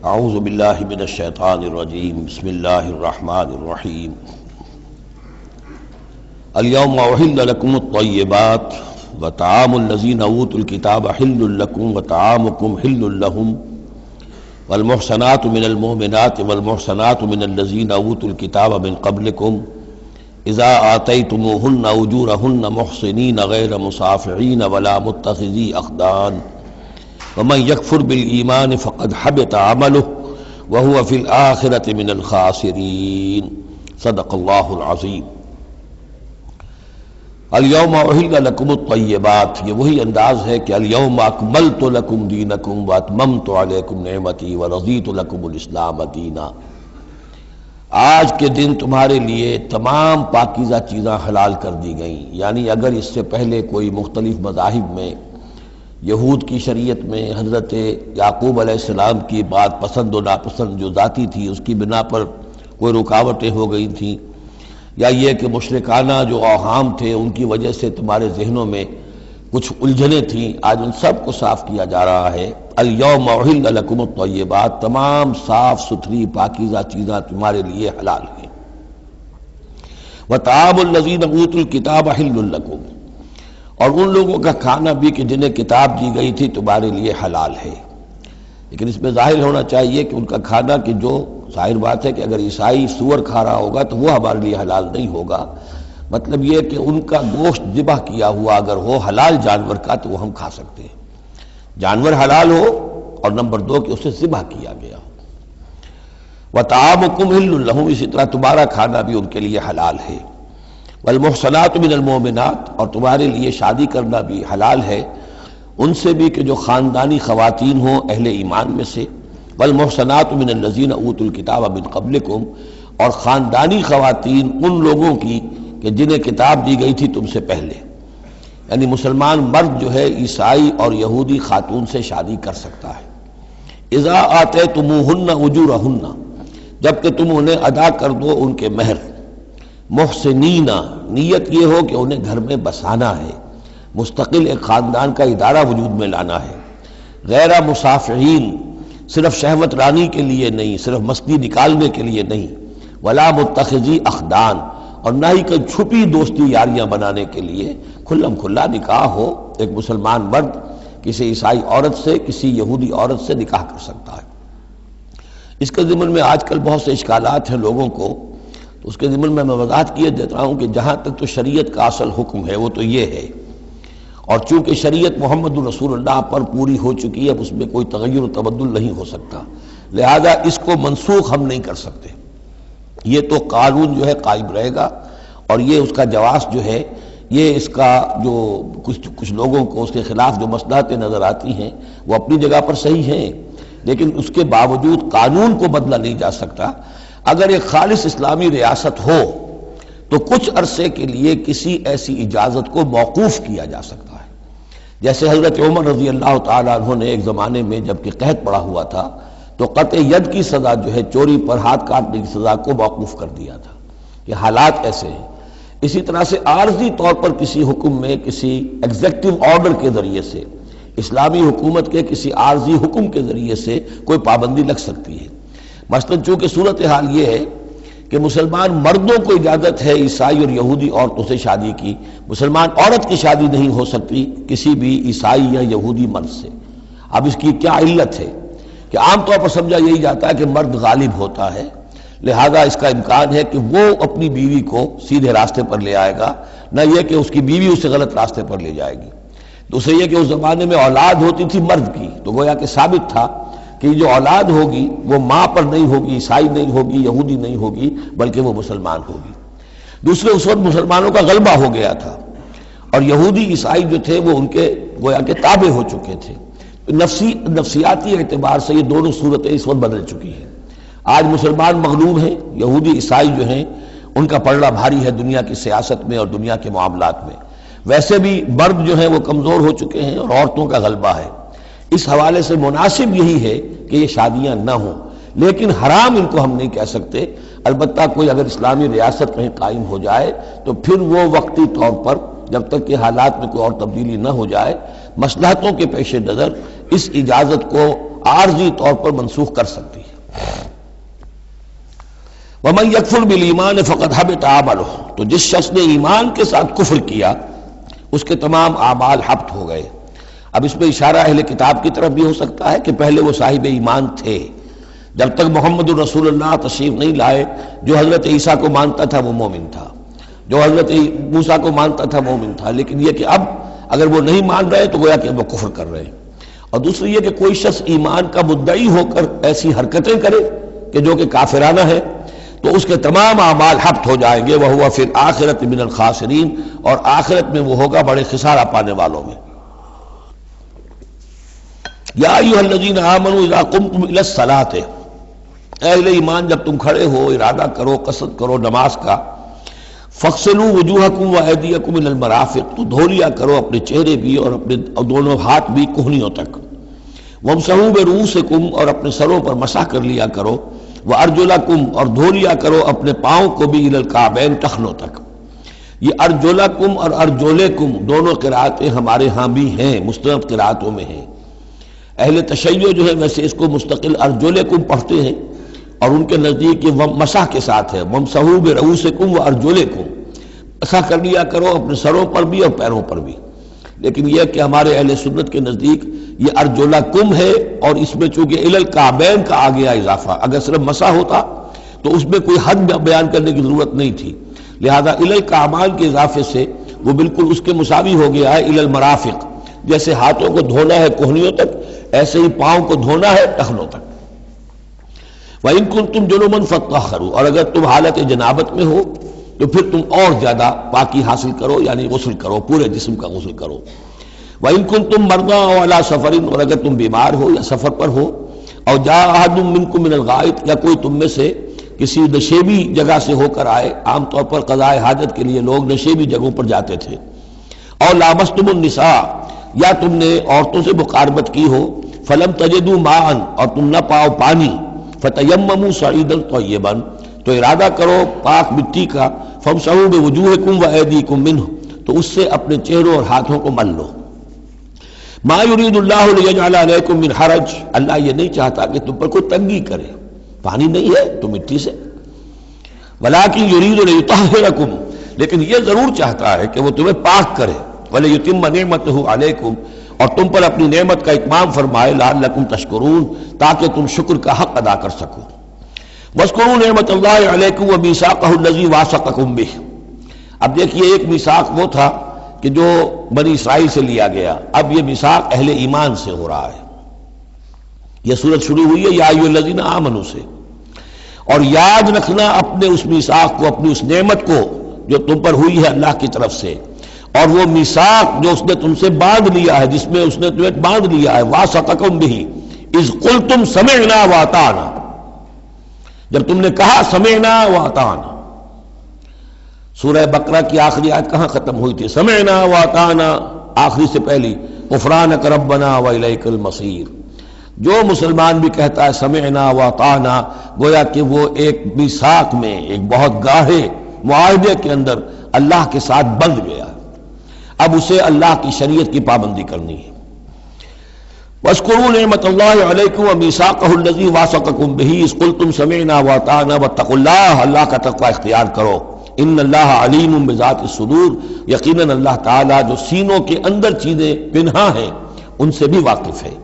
اعوذ باللہ من الشیطان الرجیم بسم اللہ الرحمن الرحیم اليوم احل لکم الطیبات وطعام الذین اوتوا الکتاب حل لکم وطعامکم حل لهم والمحصنات من المؤمنات والمحصنات من الذین اوتوا الکتاب من قبلکم اذا آتیتموہن اجورہن محصنین غیر مصافحین ولا متخذی اخدان ومن یکفر بالایمان فقد حبط عملہ وہو فی الآخرۃ من الخاسرین صدق اللہ العظیم۔ الیوم احل لکم الطیبات، یہ وہی انداز ہے کہ الیوم اکملت لکم دینکم واتممت علیکم نعمتی ورضیت لکم الاسلام دینا۔ آج کے دن تمہارے لیے تمام پاکیزہ چیزاں حلال کر دی گئیں، یعنی اگر اس سے پہلے کوئی مختلف مذاہب میں، یہود کی شریعت میں حضرت یعقوب علیہ السلام کی بات پسند و ناپسند جو ذاتی تھی اس کی بنا پر کوئی رکاوٹیں ہو گئی تھیں، یا یہ کہ مشرکانہ جو اوہام تھے ان کی وجہ سے تمہارے ذہنوں میں کچھ الجھنیں تھیں، آج ان سب کو صاف کیا جا رہا ہے۔ الیوم احل لکم الطیبات، تمام صاف ستھری پاکیزہ چیزاں تمہارے لیے حلال ہیں۔ وطعام الذین اوتوا الکتاب حل لکم، اور ان لوگوں کا کھانا بھی کہ جنہیں کتاب دی گئی تھی تمہارے لیے حلال ہے۔ لیکن اس میں ظاہر ہونا چاہیے کہ ان کا کھانا کہ جو ظاہر بات ہے کہ اگر عیسائی سور کھا رہا ہوگا تو وہ ہمارے لیے حلال نہیں ہوگا، مطلب یہ کہ ان کا گوشت ذبح کیا ہوا اگر ہو حلال جانور کا تو وہ ہم کھا سکتے ہیں، جانور حلال ہو، اور نمبر دو کہ اسے ذبح کیا گیا ہو۔ وطعامکم حل لہم، اسی طرح تمہارا کھانا بھی ان کے لیے حلال ہے۔ والمحصنات من المؤمنات، اور تمہارے لیے شادی کرنا بھی حلال ہے ان سے بھی کہ جو خاندانی خواتین ہوں اہل ایمان میں سے۔ والمحصنات من الذین اوتوا الکتاب من قبلکم، اور خاندانی خواتین ان لوگوں کی کہ جنہیں کتاب دی گئی تھی تم سے پہلے، یعنی مسلمان مرد جو ہے عیسائی اور یہودی خاتون سے شادی کر سکتا ہے۔ اذا آتیتموہن اجورہن، جب کہ تم انہیں ادا کر دو ان کے مہر۔ محسنین، نیت یہ ہو کہ انہیں گھر میں بسانا ہے، مستقل ایک خاندان کا ادارہ وجود میں لانا ہے۔ غیر مصافحین، صرف شہوت رانی کے لیے نہیں، صرف مستی نکالنے کے لیے نہیں۔ ولا متخذی اخدان، اور نہ ہی کوئی چھپی دوستی یاریاں بنانے کے لیے، کھلم کھلا نکاح ہو، ایک مسلمان مرد کسی عیسائی عورت سے، کسی یہودی عورت سے نکاح کر سکتا ہے۔ اس کے ضمن میں آج کل بہت سے اشکالات ہیں لوگوں کو، تو اس کے ضمن میں وضاحت کیے دیتا ہوں کہ جہاں تک تو شریعت کا اصل حکم ہے وہ تو یہ ہے، اور چونکہ شریعت محمد رسول اللہ پر پوری ہو چکی ہے، اب اس میں کوئی تغیر و تبدل نہیں ہو سکتا، لہذا اس کو منسوخ ہم نہیں کر سکتے۔ یہ تو قانون جو ہے قائم رہے گا، اور یہ اس کا جواز جو ہے، یہ اس کا جو کچھ لوگوں کو اس کے خلاف جو مصلحتیں نظر آتی ہیں وہ اپنی جگہ پر صحیح ہیں، لیکن اس کے باوجود قانون کو بدلا نہیں جا سکتا۔ اگر ایک خالص اسلامی ریاست ہو تو کچھ عرصے کے لیے کسی ایسی اجازت کو موقوف کیا جا سکتا ہے، جیسے حضرت عمر رضی اللہ تعالیٰ عنہ نے ایک زمانے میں جب کہ قحط پڑا ہوا تھا تو قطع ید کی سزا جو ہے، چوری پر ہاتھ کاٹنے کی سزا کو موقوف کر دیا تھا کہ حالات ایسے ہیں۔ اسی طرح سے عارضی طور پر کسی حکم میں، کسی ایگزیکٹو آرڈر کے ذریعے سے، اسلامی حکومت کے کسی عارضی حکم کے ذریعے سے کوئی پابندی لگ سکتی ہے۔ مثلاً چونکہ صورتحال یہ ہے کہ مسلمان مردوں کو اجازت ہے عیسائی اور یہودی عورتوں سے شادی کی، مسلمان عورت کی شادی نہیں ہو سکتی کسی بھی عیسائی یا یہودی مرد سے۔ اب اس کی کیا علت ہے کہ عام طور پر سمجھا یہی جاتا ہے کہ مرد غالب ہوتا ہے، لہذا اس کا امکان ہے کہ وہ اپنی بیوی کو سیدھے راستے پر لے آئے گا، نہ یہ کہ اس کی بیوی اسے غلط راستے پر لے جائے گی۔ دوسرے یہ کہ اس زمانے میں اولاد ہوتی تھی مرد کی، تو گویا کہ ثابت تھا کہ جو اولاد ہوگی وہ ماں پر نہیں ہوگی، عیسائی نہیں ہوگی، یہودی نہیں ہوگی، بلکہ وہ مسلمان ہوگی۔ دوسرے اس وقت مسلمانوں کا غلبہ ہو گیا تھا، اور یہودی عیسائی جو تھے وہ ان کے گویا کہ تابع ہو چکے تھے۔ نفسیاتی اعتبار سے یہ دونوں صورتیں اس وقت بدل چکی ہیں۔ آج مسلمان مغلوب ہیں، یہودی عیسائی جو ہیں ان کا پلڑا بھاری ہے دنیا کی سیاست میں اور دنیا کے معاملات میں۔ ویسے بھی مرد جو ہیں وہ کمزور ہو چکے ہیں اور عورتوں کا غلبہ ہے۔ اس حوالے سے مناسب یہی ہے کہ یہ شادیاں نہ ہوں، لیکن حرام ان کو ہم نہیں کہہ سکتے۔ البتہ کوئی اگر اسلامی ریاست کہیں قائم ہو جائے تو پھر وہ وقتی طور پر جب تک کہ حالات میں کوئی اور تبدیلی نہ ہو جائے، مصلحتوں کے پیش نظر اس اجازت کو عارضی طور پر منسوخ کر سکتی ہے۔ وَمَن يَكْفُرْ بِالْإِيمَانِ فَقَدْ حَبِطَ عَمَلُهُ، تو جس شخص نے ایمان کے ساتھ کفر کیا اس کے تمام اعمال حبط ہو گئے۔ اب اس میں اشارہ اہل کتاب کی طرف بھی ہو سکتا ہے کہ پہلے وہ صاحب ایمان تھے، جب تک محمد الرسول اللہ تشریف نہیں لائے جو حضرت عیسیٰ کو مانتا تھا وہ مومن تھا، جو حضرت موسیٰ کو مانتا تھا مومن تھا، لیکن یہ کہ اب اگر وہ نہیں مان رہے تو گویا کہ وہ کفر کر رہے ہیں۔ اور دوسری یہ کہ کوئی شخص ایمان کا مدعی ہو کر ایسی حرکتیں کرے کہ جو کہ کافرانہ ہے تو اس کے تمام اعمال حبط ہو جائیں گے، وَهُوَ فِي الْآخِرَةِ مِنَ الْخَاسِرِينَ، اور آخرت میں وہ ہوگا بڑے خسارہ پانے والوں میں۔ یا ایھا الذین آمنوا اذا قمتم الی الصلاۃ، اے اہل ایمان جب تم کھڑے ہو ارادہ کرو قصد کرو نماز کا، فاغسلوا وجوہکم وایدیکم الی المرافق، تو دھو لیا کرو اپنے چہرے بھی اور اپنے دونوں ہاتھ بھی کہنیوں تک، وامسحوا برؤوسکم، اور اپنے سروں پر مسح کر لیا کرو، وارجلکم، اور دھو لیا کرو اپنے پاؤں کو بھی الی الکعبین، ٹخنوں تک۔ یہ ارجلکم اور ارجلکم دونوں قرأتیں ہمارے ہاں بھی ہیں، مستند قرأتوں میں ہیں۔ اہل تشیع جو ہے ویسے اس کو مستقل ارجلکم پڑھتے ہیں اور ان کے نزدیک یہ مسح کے ساتھ ہے، وامسحوا برؤوسکم وارجلکم، مسح کر لیا کرو اپنے سروں پر بھی اور پیروں پر بھی۔ لیکن یہ کہ ہمارے اہل سنت کے نزدیک یہ ارجلکم ہے، اور اس میں چونکہ الی الکعبین کا آ گیا اضافہ، اگر صرف مسح ہوتا تو اس میں کوئی حد بیان کرنے کی ضرورت نہیں تھی، لہذا الی الکعبین کے اضافے سے وہ بالکل اس کے مساوی ہو گیا ہے الی المرافق، جیسے ہاتھوں کو دھونا ہے کوہنیوں تک ایسے ہی پاؤں کو دھونا ہے ٹخنوں تک۔ وَإِن كُنتُمْ جُنُبًا فَاطَّهَّرُوا، اور اگر تم حالت جنابت میں ہو تو پھر تم اور زیادہ پاکی حاصل کرو، یعنی غسل کرو، پورے جسم کا غسل کرو۔ وَإِن كُنتُمْ مَرْضَىٰ أَوْ عَلَىٰ سَفَرٍ، اور اگر تم بیمار ہو یا سفر پر ہو، اور جاء أَحَدٌ مِّنكُم مِّنَ الْغَائِطِ، یا کوئی تم میں سے کسی نشیبی جگہ سے ہو کر آئے، عام طور پر قضاء حاجت کے لیے لوگ نشیبی جگہوں پر جاتے تھے، اور لامستم النساء، یا تم نے عورتوں سے مقاربت کی ہو، فلم تجدوا ماء، اور تم نہ پاؤ پانی، فتیمموا صعیدا طیبا، تو ارادہ کرو پاک مٹی کا، فامسحوا بوجوہکم وایدیکم منہ، تو اس سے اپنے چہروں اور ہاتھوں کو مل لو۔ ما یرید اللہ لیجعل علیکم من حرج، اللہ یہ نہیں چاہتا کہ تم پر کوئی تنگی کرے، پانی نہیں ہے تو مٹی سے، ولکن یرید لیطہرکم، لیکن یہ ضرور چاہتا ہے کہ وہ تمہیں پاک کرے، ولیتم نعمتہ علیکم، اور تم پر اپنی نعمت کا اتمام فرمائے، لعلکم تشکرون، تاکہ تم شکر کا حق ادا کر سکو۔ واذکروا نعمت اللہ علیکم ومیثاقہ الذی واثقکم بہ، اب دیکھیے ایک میثاق وہ تھا کہ جو بنی اسرائیل سے لیا گیا، اب یہ میثاق اہل ایمان سے ہو رہا ہے۔ یہ سورت شروع ہوئی ہے یا ایھا الذین آمنوا سے، اور یاد رکھنا اپنے اس میثاق کو، اپنی اس نعمت کو جو تم پر ہوئی ہے اللہ کی طرف سے، اور وہ میثاق جو اس نے تم سے باندھ لیا ہے، جس میں اس نے تمہیں باندھ لیا ہے، واثقکم بہ اذ قلتم سمعنا واطعنا، جب تم نے کہا سمعنا واطعنا۔ سورہ بقرہ کی آخری آیت کہاں ختم ہوئی تھی؟ سمعنا واطعنا، آخری سے پہلی غفرانک ربنا والیک المصیر۔ جو مسلمان بھی کہتا ہے سمعنا واطعنا، گویا کہ وہ ایک میثاق میں، ایک بہت گاہے معاہدے کے اندر اللہ کے ساتھ بندھ گیا، اب اسے اللہ کی شریعت کی پابندی کرنی ہے۔ وَاذْكُرُوا نِعْمَتَ اللَّهِ عَلَيْكُمْ وَمِيثَاقَهُ الَّذِي وَاثَقَكُمْ بِهِ إِذْ قُلْتُمْ سَمِعْنَا وَأَطَعْنَا وَاتَّقُوا اللَّهَ، اللہ کا تقوی اختیار کرو، ان اللہ علیم بذات الصدور، یقیناً اللہ تعالیٰ جو سینوں کے اندر چیزیں پنہاں ہیں ان سے بھی واقف ہے۔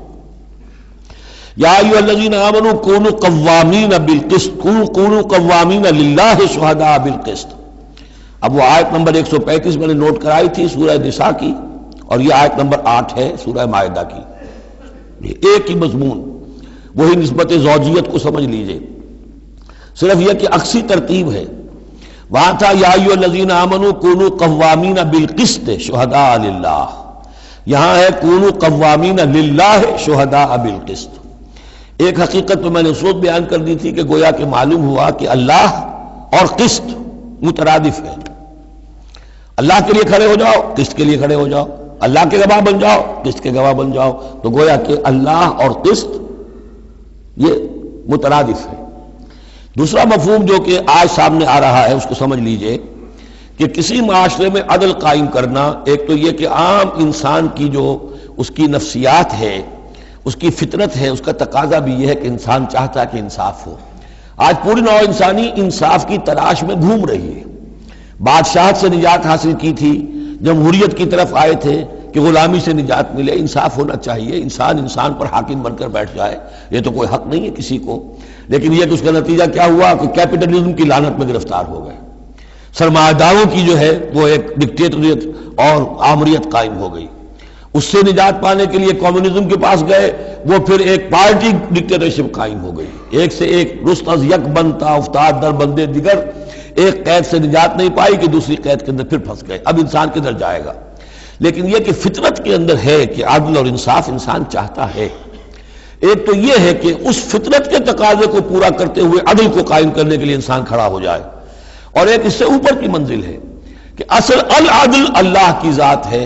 یا ایھا الذین آمنوا کونوا قوامین بالقسط، کونوا قوامین للہ شہداء بالقسط۔ اب وہ آیت نمبر 135 میں نے نوٹ کرائی تھی سورہ نساء کی، اور یہ آیت نمبر 8 ہے سورہ مائدہ کی، ایک ہی مضمون، وہی نسبت زوجیت کو سمجھ لیجئے، صرف یہ کہ عکسی ترتیب ہے۔ وہاں تھا یا ایھا الذین آمنوا کونوا قوامین بالقسط شہداء للہ، یہاں ہے کونوا قوامین للہ شہداء بالقسط۔ ایک حقیقت تو میں نے اس وقت بیان کر دی تھی کہ گویا کہ معلوم ہوا کہ اللہ اور قسط مترادف ہے، اللہ کے لیے کھڑے ہو جاؤ، قسط کے لیے کھڑے ہو جاؤ، اللہ کے گواہ بن جاؤ، قسط کے گواہ بن جاؤ، تو گویا کہ اللہ اور قسط یہ مترادف ہے۔ دوسرا مفہوم جو کہ آج سامنے آ رہا ہے اس کو سمجھ لیجئے کہ کسی معاشرے میں عدل قائم کرنا، ایک تو یہ کہ عام انسان کی جو اس کی نفسیات ہے اس کی فطرت ہے، اس کا تقاضا بھی یہ ہے کہ انسان چاہتا ہے کہ انصاف ہو۔ آج پوری نوع انسانی انصاف کی تلاش میں گھوم رہی ہے۔ بادشاہت سے نجات حاصل کی تھی، جمہوریت کی طرف آئے تھے کہ غلامی سے نجات ملے، انصاف ہونا چاہیے، انسان پر حاکم بن کر بیٹھ جائے، یہ تو کوئی حق نہیں ہے کسی کو۔ لیکن یہ کہ اس کا نتیجہ کیا ہوا کہ کیپٹلزم کی لعنت میں گرفتار ہو گئے، سرمایہ داروں کی جو ہے وہ ایک ڈکٹیٹریٹ اور آمریت قائم ہو گئی۔ اس سے نجات پانے کے لیے کمیونزم کے پاس گئے، وہ پھر ایک پارٹی ڈکٹیٹرشپ قائم ہو گئی، ایک سے ایک رست از یک بنتا افتاد در بندے دیگر، ایک قید سے نجات نہیں پائی کہ دوسری قید کے اندر پھر پھنس گئے۔ اب انسان کدھر جائے گا؟ لیکن یہ کہ فطرت کے اندر ہے کہ عدل اور انصاف انسان چاہتا ہے۔ ایک تو یہ ہے کہ اس فطرت کے تقاضے کو پورا کرتے ہوئے عدل کو قائم کرنے کے لیے انسان کھڑا ہو جائے، اور ایک اس سے اوپر کی منزل ہے کہ اصل العدل اللہ کی ذات ہے،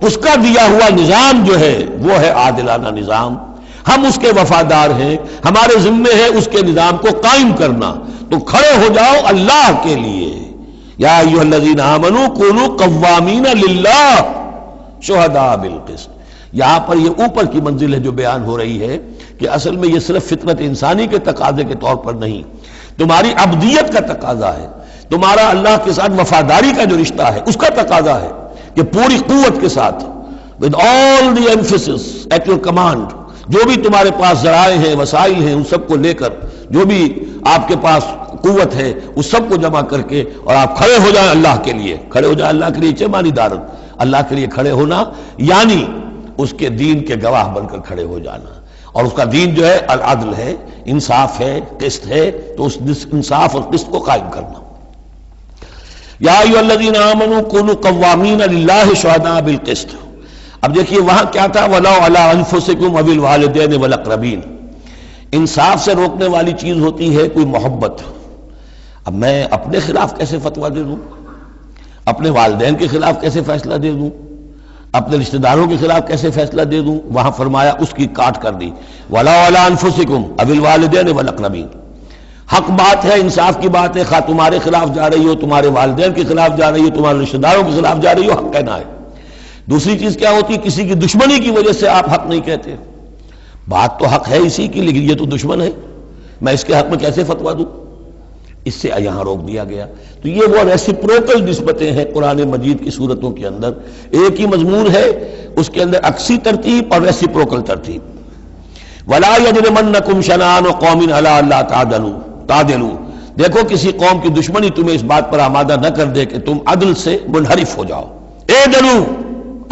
اس کا دیا ہوا نظام جو ہے وہ ہے عادلانہ نظام، ہم اس کے وفادار ہیں، ہمارے ذمے ہے اس کے نظام کو قائم کرنا۔ تو کھڑے ہو جاؤ اللہ کے لیے، یا ایھا الذین آمنوا کونوا قوامین للہ شہداء بالقسط۔ یہاں پر یہ اوپر کی منزل ہے جو بیان ہو رہی ہے کہ اصل میں یہ صرف فطرت انسانی کے تقاضے کے طور پر نہیں، تمہاری عبدیت کا تقاضا ہے، تمہارا اللہ کے ساتھ وفاداری کا جو رشتہ ہے اس کا تقاضا ہے کہ پوری قوت کے ساتھ with all the emphasis at your command، جو بھی تمہارے پاس ذرائع ہیں، وسائل ہیں، ان سب کو لے کر، جو بھی آپ کے پاس قوت ہے اس سب کو جمع کر کے، اور آپ کھڑے ہو جائیں اللہ کے لیے۔ کھڑے ہو جائیں اللہ کے لیے چمانی دارت، اللہ کے لیے کھڑے ہونا یعنی اس کے دین کے گواہ بن کر کھڑے ہو جانا، اور اس کا دین جو ہے العدل ہے، انصاف ہے، قسط ہے، تو اس انصاف اور قسط کو قائم کرنا۔ یا ایھا الذین آمنوا کونوا قوامین للہ شہداء بالقسط۔ اب دیکھیے وہاں کیا تھا، وَلَوْ عَلَىٰ أَنفُسِكُمْ أَوِ الْوَالِدَيْنِ وَالْأَقْرَبِينَ۔ انصاف سے روکنے والی چیز ہوتی ہے کوئی محبت۔ اب میں اپنے خلاف کیسے فتویٰ دے دوں، اپنے والدین کے خلاف کیسے فیصلہ دے دوں، اپنے رشتہ داروں کے خلاف کیسے فیصلہ دے دوں؟ وہاں فرمایا اس کی کاٹ کر دی، وَلَوْ عَلَىٰ أَنفُسِكُمْ أَوِ الْوَالِدَيْنِ وَالْأَقْرَبِينَ۔ حق بات ہے، انصاف کی بات ہے، خواہ تمہارے خلاف جا رہی ہو، تمہارے والدین کے خلاف جا رہی ہو، تمہارے رشتہ داروں کے خلاف جا رہی ہو، حق کہنا ہے۔ دوسری چیز کیا ہوتی ہے، کسی کی دشمنی کی وجہ سے آپ حق نہیں کہتے، بات تو حق ہے اسی کی، لیکن یہ تو دشمن ہے، میں اس کے حق میں کیسے فتویٰ دوں؟ اس سے یہاں روک دیا گیا۔ تو یہ وہ ریسیپروکل نسبتیں ہیں قرآن مجید کی صورتوں کے اندر، ایک ہی مضمون ہے، اس کے اندر عکسی ترتیب اور ریسیپروکل ترتیب۔ وَلَا يَجْرِمَنَّكُمْ شَنَآنُ قَوْمٍ عَلَىٰ أَلَّا تعْدِلُوا۔ دیکھو کسی قوم کی دشمنی تمہیں اس بات پر آمادہ نہ کر دے کہ تم عدل سے منحرف ہو جاؤ۔ اعدلوا،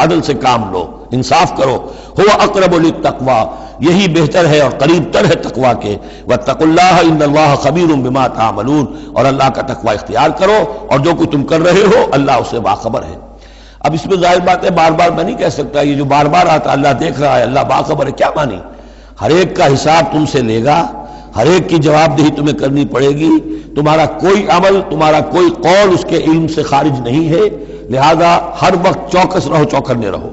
عدل سے کام لو، انصاف کرو۔ هو اقرب للتقوی، یہی بہتر ہے اور قریب تر ہے تقوی کے۔ واتقوا اللہ ان اللہ خبیر بما تعملون، اور اللہ کا تقوی اختیار کرو، اور جو کچھ تم کر رہے ہو اللہ اس سے باخبر ہے۔ اب اس میں ظاہر بات ہے، بار بار میں نہیں کہہ سکتا یہ جو بار بار آتا اللہ دیکھ رہا ہے، اللہ باخبر ہے، کیا مانی؟ ہر ایک کا حساب تم سے لے گا، ہر ایک کی جواب دہی تمہیں کرنی پڑے گی، تمہارا کوئی عمل، تمہارا کوئی قول اس کے علم سے خارج نہیں ہے، لہذا ہر وقت چوکس رہو، چوکنے رہو۔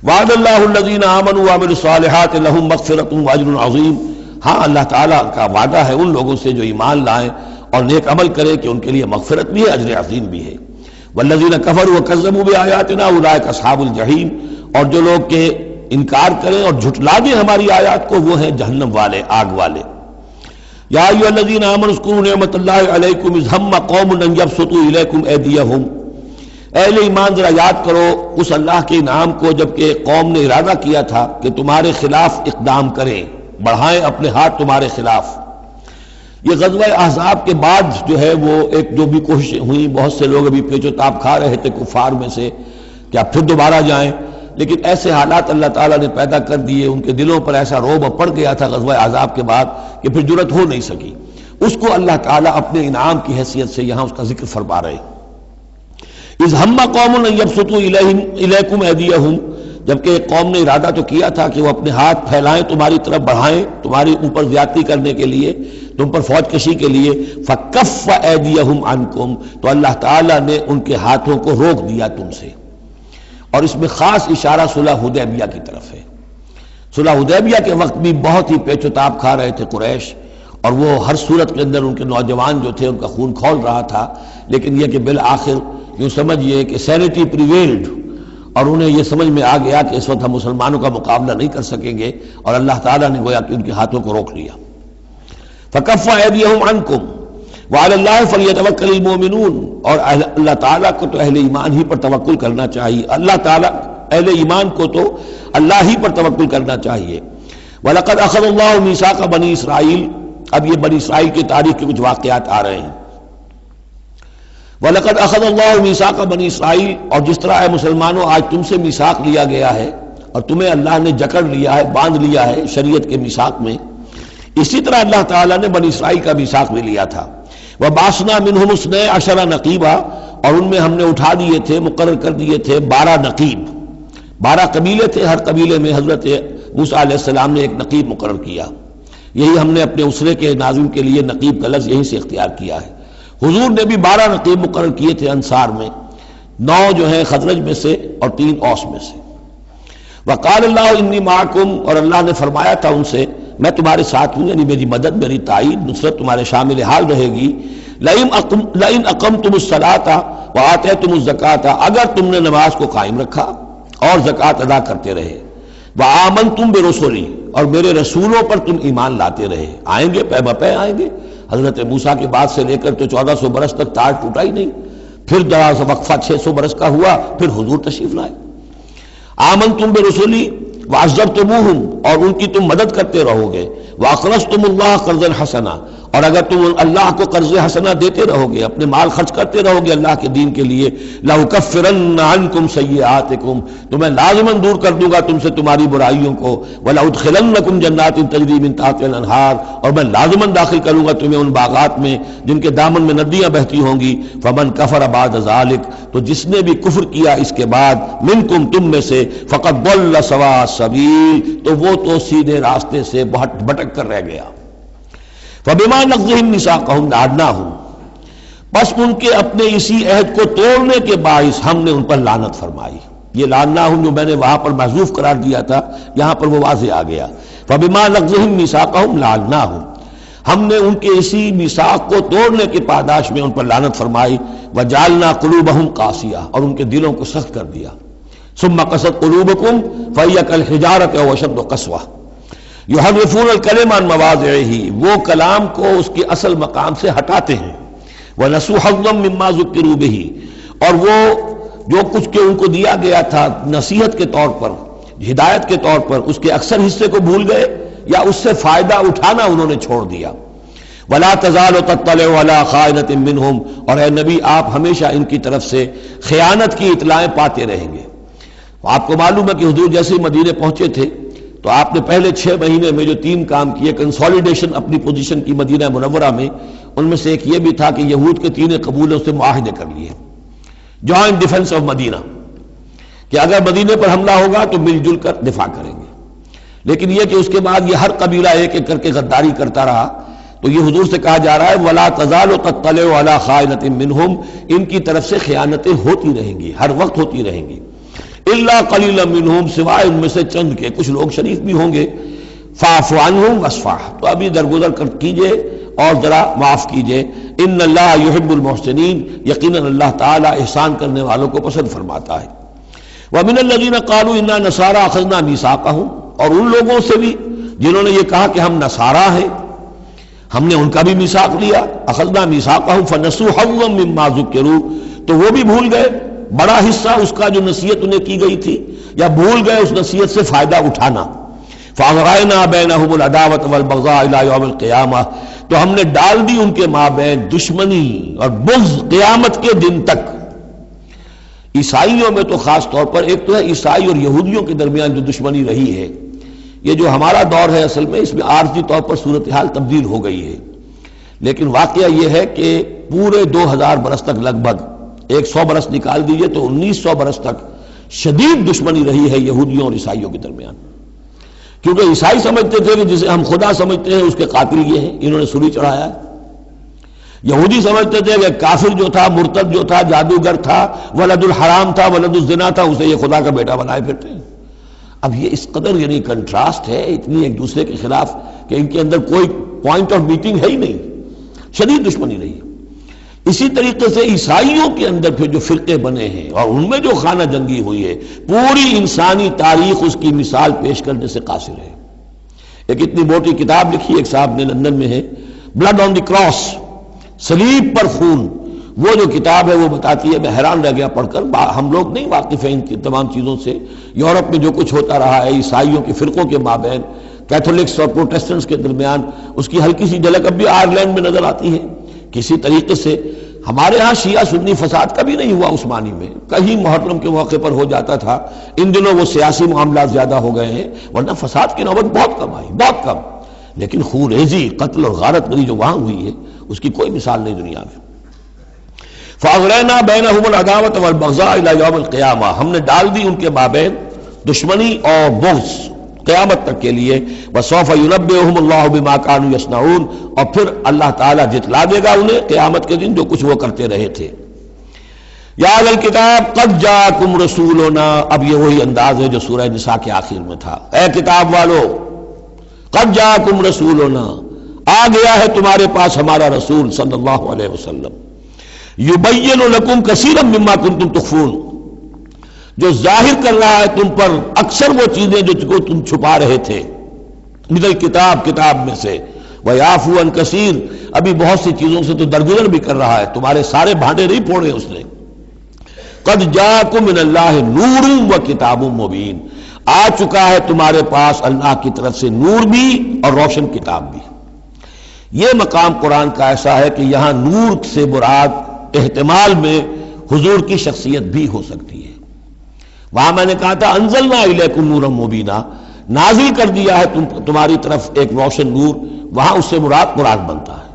وعد اللہ الذین آمنوا وعملوا الصالحات لہم مغفرۃ واجر عظیم۔ ہاں اللہ تعالیٰ کا وعدہ ہے ان لوگوں سے جو ایمان لائیں اور نیک عمل کریں کہ ان کے لیے مغفرت بھی ہے، اجر عظیم بھی ہے۔ والذین کفروا وکذبوا بآیاتنا اولئک اصحاب الجحیم، اور جو لوگ کہ انکار کریں اور جھٹلا دیں ہماری آیات کو، وہ ہیں جہنم والے، آگ والے۔ یا ایھا الذین آمنوا اذکروا نعمت اللہ علیکم اذ ہم قوم ان یبسطوا الیکم ایدیہم۔ اہل ایمان ذرا یاد کرو اس اللہ کے انعام کو جبکہ قوم نے ارادہ کیا تھا کہ تمہارے خلاف اقدام کریں، بڑھائیں اپنے ہاتھ تمہارے خلاف۔ یہ غزوہ احزاب کے بعد جو ہے وہ ایک جو بھی کوششیں ہوئیں، بہت سے لوگ ابھی پیچ و تاب کھا رہے تھے کفار میں سے کہ اب پھر دوبارہ جائیں، لیکن ایسے حالات اللہ تعالیٰ نے پیدا کر دیے، ان کے دلوں پر ایسا رعب پڑ گیا تھا غزوہ احزاب کے بعد کہ پھر جرأت ہو نہیں سکی۔ اس کو اللہ تعالیٰ اپنے انعام کی حیثیت سے یہاں اس کا ذکر فرما رہے ہیں۔ اذ ہم قوم ان یبسطوا الیکم ایدیہم، جبکہ ایک قوم نے ارادہ تو کیا تھا کہ وہ اپنے ہاتھ پھیلائیں تمہاری طرف، بڑھائیں تمہاری اوپر زیادتی کرنے کے لیے، تم پر فوج کشی کے لیے۔ فکف ایدیہم عنکم، تو اللہ تعالیٰ نے ان کے ہاتھوں کو روک دیا تم سے۔ اور اس میں خاص اشارہ صلح حدیبیہ کی طرف ہے۔ صلح حدیبیہ کے وقت بھی بہت ہی پیچ و تاب کھا رہے تھے قریش، اور وہ ہر صورت کے اندر ان کے نوجوان جو تھے ان کا خون کھول رہا تھا، لیکن یہ کہ بالآخر یوں سمجھئے کہ سینٹی پریویلڈ، اور انہیں یہ سمجھ میں آ گیا کہ اس وقت ہم مسلمانوں کا مقابلہ نہیں کر سکیں گے، اور اللہ تعالیٰ نے گویا کہ ان کے ہاتھوں کو روک لیا۔ فَكَفَّ أَيْدِيَهُمْ عَنْكُمْ وَعَلَى اللَّهِ فَلْيَتَوَكَّلِ الْمُؤْمِنُونَ، اور اللہ تعالیٰ کو تو اہل ایمان ہی پر توکل کرنا چاہیے، اللہ تعالیٰ اہل ایمان کو تو اللہ ہی پر توکل کرنا چاہیے۔ وَلَقَدْ أَخَذَ اللَّهُ مِيثَاقَ بَنِي إِسْرَائِيلَ، اب یہ بنی اسرائیل کی تاریخ کے کچھ واقعات آ رہے ہیں۔ وَلَقَدْ أَخَذَ اللَّهُ مِيثَاقَ بَنِي إِسْرَائِيلَ، اور جس طرح اے مسلمانوں آج تم سے میثاق لیا گیا ہے اور تمہیں اللہ نے جکڑ لیا ہے، باندھ لیا ہے شریعت کے میثاق میں، اسی طرح اللہ تعالیٰ نے بنی اسرائیل کا میثاق بھی لیا تھا۔ وَبَعَثْنَا مِنْهُمُ اثْنَيْ عَشَرَ نَقِيبًا، اور ان میں ہم نے اٹھا دیے تھے، مقرر کر دیے تھے 12 نقیب، 12 قبیلے تھے، ہر قبیلے میں حضرت موسیٰ علیہ السلام نے ایک نقیب مقرر کیا۔ یہی ہم نے اپنے اسرے کے ناظم کے لیے نقیب کا لفظ یہیں سے اختیار کیا ہے۔ حضور نے بھی 12 نقیب مقرر کیے تھے انصار میں، 9 جو ہیں خزرج میں سے اور 3 اوس میں سے۔ وقال اللہ انی معکم، اور اللہ نے فرمایا تھا ان سے میں تمہارے ساتھ ہوں، یعنی میری مدد، میری تائید، نصرت تمہارے شامل حال رہے گی۔ لئن اقمتم الصلاۃ وآتیتم الزکاۃ، اگر تم نے نماز کو قائم رکھا اور زکوٰۃ ادا کرتے رہے، وآمنتم برسلی، اور میرے رسولوں پر تم ایمان لاتے رہے، آئیں گے پے بپے آئیں گے۔ حضرت موسیٰ کے بعد سے لے کر تو 1400 برس تک تار ٹوٹا ہی نہیں، پھر دراز وقفہ 600 برس کا ہوا، پھر حضور تشریف لائے۔ آمنتم برسلی وعزرتموہم، اور ان کی تم مدد کرتے رہو گے، واقرضتم اللہ قرضا حسنا، اور اگر تم اللہ کو قرض حسنہ دیتے رہو گے، اپنے مال خرچ کرتے رہو گے اللہ کے دین کے لیے، لأکفرن عنکم سیئاتکم، تو میں لازماً دور کر دوں گا تم سے تمہاری برائیوں کو، ولأدخلنکم جنات تجری من تحتها الانہار، اور میں لازماً داخل کروں گا تمہیں ان باغات میں جن کے دامن میں ندیاں بہتی ہوں گی۔ فمن کفر بعد ذلک، تو جس نے بھی کفر کیا اس کے بعد، منکم تم میں سے، فقد ضل سواء السبیل، تو وہ تو سیدھے راستے سے بھٹک کر رہ گیا۔ فبما نقضهم ميثاقهم لعناهم، بس ان کے اپنے اسی عہد کو توڑنے کے باعث ہم نے ان پر لعنت فرمائی۔ یہ لعناهم جو میں نے وہاں پر محذوف قرار دیا تھا، یہاں پر وہ واضح آ گیا۔ فبما نقضهم ميثاقهم لعناهم، ہم نے ان کے اسی میثاق کو توڑنے کے پاداش میں ان پر لعنت فرمائی۔ وجعلنا قلوبهم قاسیہ، اور ان کے دلوں کو سخت کر دیا۔ ثم قست قلوبكم فهي كالحجارة أو أشد قسوة، یحرفون الکلم عن مواضعہ، وہ کلام کو اس کے اصل مقام سے ہٹاتے ہیں۔ ونسوا حظا مما ذکروا بہ، اور وہ جو کچھ کہ ان کو دیا گیا تھا نصیحت کے طور پر، ہدایت کے طور پر، اس کے اکثر حصے کو بھول گئے یا اس سے فائدہ اٹھانا انہوں نے چھوڑ دیا۔ ولا تزال تطلع على خائنۃ منہم، اور اے نبی آپ ہمیشہ ان کی طرف سے خیانت کی اطلاعیں پاتے رہیں گے۔ آپ کو معلوم ہے کہ حضور جیسے مدینے پہنچے تھے تو آپ نے پہلے 6 مہینے میں جو 3 کام کیے، کنسولیڈیشن اپنی پوزیشن کی مدینہ منورہ میں، ان میں سے ایک یہ بھی تھا کہ یہود کے 3 قبولوں سے معاہدے کر لیے، جوائنٹ ڈیفنس آف مدینہ، کہ اگر مدینے پر حملہ ہوگا تو مل جل کر دفاع کریں گے۔ لیکن یہ کہ اس کے بعد یہ ہر قبیلہ ایک ایک کر کے غداری کرتا رہا، تو یہ حضور سے کہا جا رہا ہے وَلَا تَزَالُ تَطَّلِعُ عَلَىٰ خَائِنَةٍ مِّنْهُمْ، ان کی طرف سے خیانتیں ہوتی رہیں گی، ہر وقت ہوتی رہیں گی۔ الا قلیلا منہم، سوائے ان میں سے چند کے، کچھ لوگ شریف بھی ہوں گے۔ فاعف عنہم واصفح، تو ابھی درگزر کیجئے اور ذرا معاف کیجئے۔ ان اللہ یحب المحسنین، یقیناً اللہ تعالی احسان کرنے والوں کو پسند فرماتا ہے۔ ومن الذین قالوا انا نصارى اخذنا میثاقهم، اور ان لوگوں سے بھی جنہوں نے یہ کہا کہ ہم نصارہ ہیں، ہم نے ان کا بھی میثاق لیا۔ اخذنا میثاقهم فنسوا حظا مما ذکروا، تو وہ بھی بھول گئے بڑا حصہ اس کا جو نصیحت انہیں کی گئی تھی، یا بھول گئے اس نصیحت سے فائدہ اٹھانا۔ فَأَغْرَيْنَا بَيْنَهُمُ الْعَدَاوَةَ وَالْبَغْضَاءَ إِلَىٰ يَوْمِ الْقِيَامَةِ، تو ہم نے ڈال دی ان کے مابین دشمنی اور بغض قیامت کے دن تک۔ عیسائیوں میں تو خاص طور پر، ایک تو ہے عیسائی اور یہودیوں کے درمیان جو دشمنی رہی ہے، یہ جو ہمارا دور ہے اصل میں اس میں عارضی طور پر صورتحال تبدیل ہو گئی ہے، لیکن واقعہ یہ ہے کہ پورے 2000 برس تک، لگ بھگ 100 برس نکال دیجئے تو 1900 برس تک شدید دشمنی رہی ہے یہودیوں اور عیسائیوں کے درمیان، کیونکہ عیسائی سمجھتے تھے کہ جسے ہم خدا سمجھتے ہیں اس کے قاتل یہ ہیں، انہوں نے سولی چڑھایا ہے۔ یہودی سمجھتے تھے کہ کافر جو تھا، مرتد جو تھا، جادوگر تھا، ولد الحرام تھا، ولد الزنا تھا، اسے یہ خدا کا بیٹا بنائے پھرتے ہیں۔ اب یہ اس قدر یعنی کنٹراسٹ ہے، اتنی ایک دوسرے کے خلاف کہ ان کے اندر کوئی پوائنٹ آف میٹنگ ہے ہی نہیں، شدید دشمنی رہی۔ اسی طریقے سے عیسائیوں کے اندر پھر جو فرقے بنے ہیں اور ان میں جو خانہ جنگی ہوئی ہے، پوری انسانی تاریخ اس کی مثال پیش کرنے سے قاصر ہے۔ ایک اتنی موٹی کتاب لکھی ایک صاحب نے، لندن میں ہے، بلڈ آن دی کراس، صلیب پر خون، وہ جو کتاب ہے وہ بتاتی ہے، میں حیران رہ گیا پڑھ کر، ہم لوگ نہیں واقف ہیں ان کی تمام چیزوں سے، یورپ میں جو کچھ ہوتا رہا ہے عیسائیوں کے فرقوں کے مابین، کیتھولکس اور پروٹیسٹنٹس کے درمیان، اس کی ہلکی سی جھلک اب بھی آئرلینڈ میں نظر آتی ہے۔ کسی طریقے سے ہمارے ہاں شیعہ سنی فساد کبھی نہیں ہوا عثمانی میں، کہیں محرم کے موقع پر ہو جاتا تھا، ان دنوں وہ سیاسی معاملات زیادہ ہو گئے ہیں، ورنہ فساد کی نوبت بہت کم آئی، بہت کم، لیکن خون ریزی، قتل اور غارت گری جو وہاں ہوئی ہے اس کی کوئی مثال نہیں دنیا میں۔ فَأَغْرَيْنَا بَيْنَهُمُ الْعَدَاوَةَ وَالْبَغْضَاءَ إِلَى يَوْمِ الْقِيَامَةِ، ہم نے ڈال دی ان کے مابین دشمنی اور بغض قیامت تک کے لیے۔ وَسَوْفَ يُنَبِّئُهُمُ اللَّهُ بِمَا كَانُوا يَصْنَعُونَ، اور پھر اللہ تعالیٰ جتلا دے گا انہیں قیامت کے دن جو کچھ وہ کرتے رہے تھے۔ یا اہل الکتاب قد جاءکم رسولنا، اب یہ وہی انداز ہے جو سورہ نساء کے آخر میں تھا، اے کتاب والو، قد جاءکم رسولنا، آ گیا ہے تمہارے پاس ہمارا رسول صلی اللہ علیہ وسلم، یبین لکم کثیرا مما کنتم تخفون، جو ظاہر کر رہا ہے تم پر اکثر وہ چیزیں جو تم چھپا رہے تھے، من الکتاب، کتاب میں سے، ویعفو عن کثیر، ابھی بہت سی چیزوں سے تو درگزر بھی کر رہا ہے، تمہارے سارے بھانڈے نہیں پھوڑے اس نے۔ قد جاءکم من اللہ نور و کتاب مبین، آ چکا ہے تمہارے پاس اللہ کی طرف سے نور بھی اور روشن کتاب بھی۔ یہ مقام قرآن کا ایسا ہے کہ یہاں نور سے مراد احتمال میں حضور کی شخصیت بھی ہو سکتی ہے۔ وہاں میں نے کہا تھا انزلنا الیکم نورا مبینا، نازل کر دیا ہے تمہاری طرف ایک روشن نور، وہاں اس سے مراد قرآن بنتا ہے،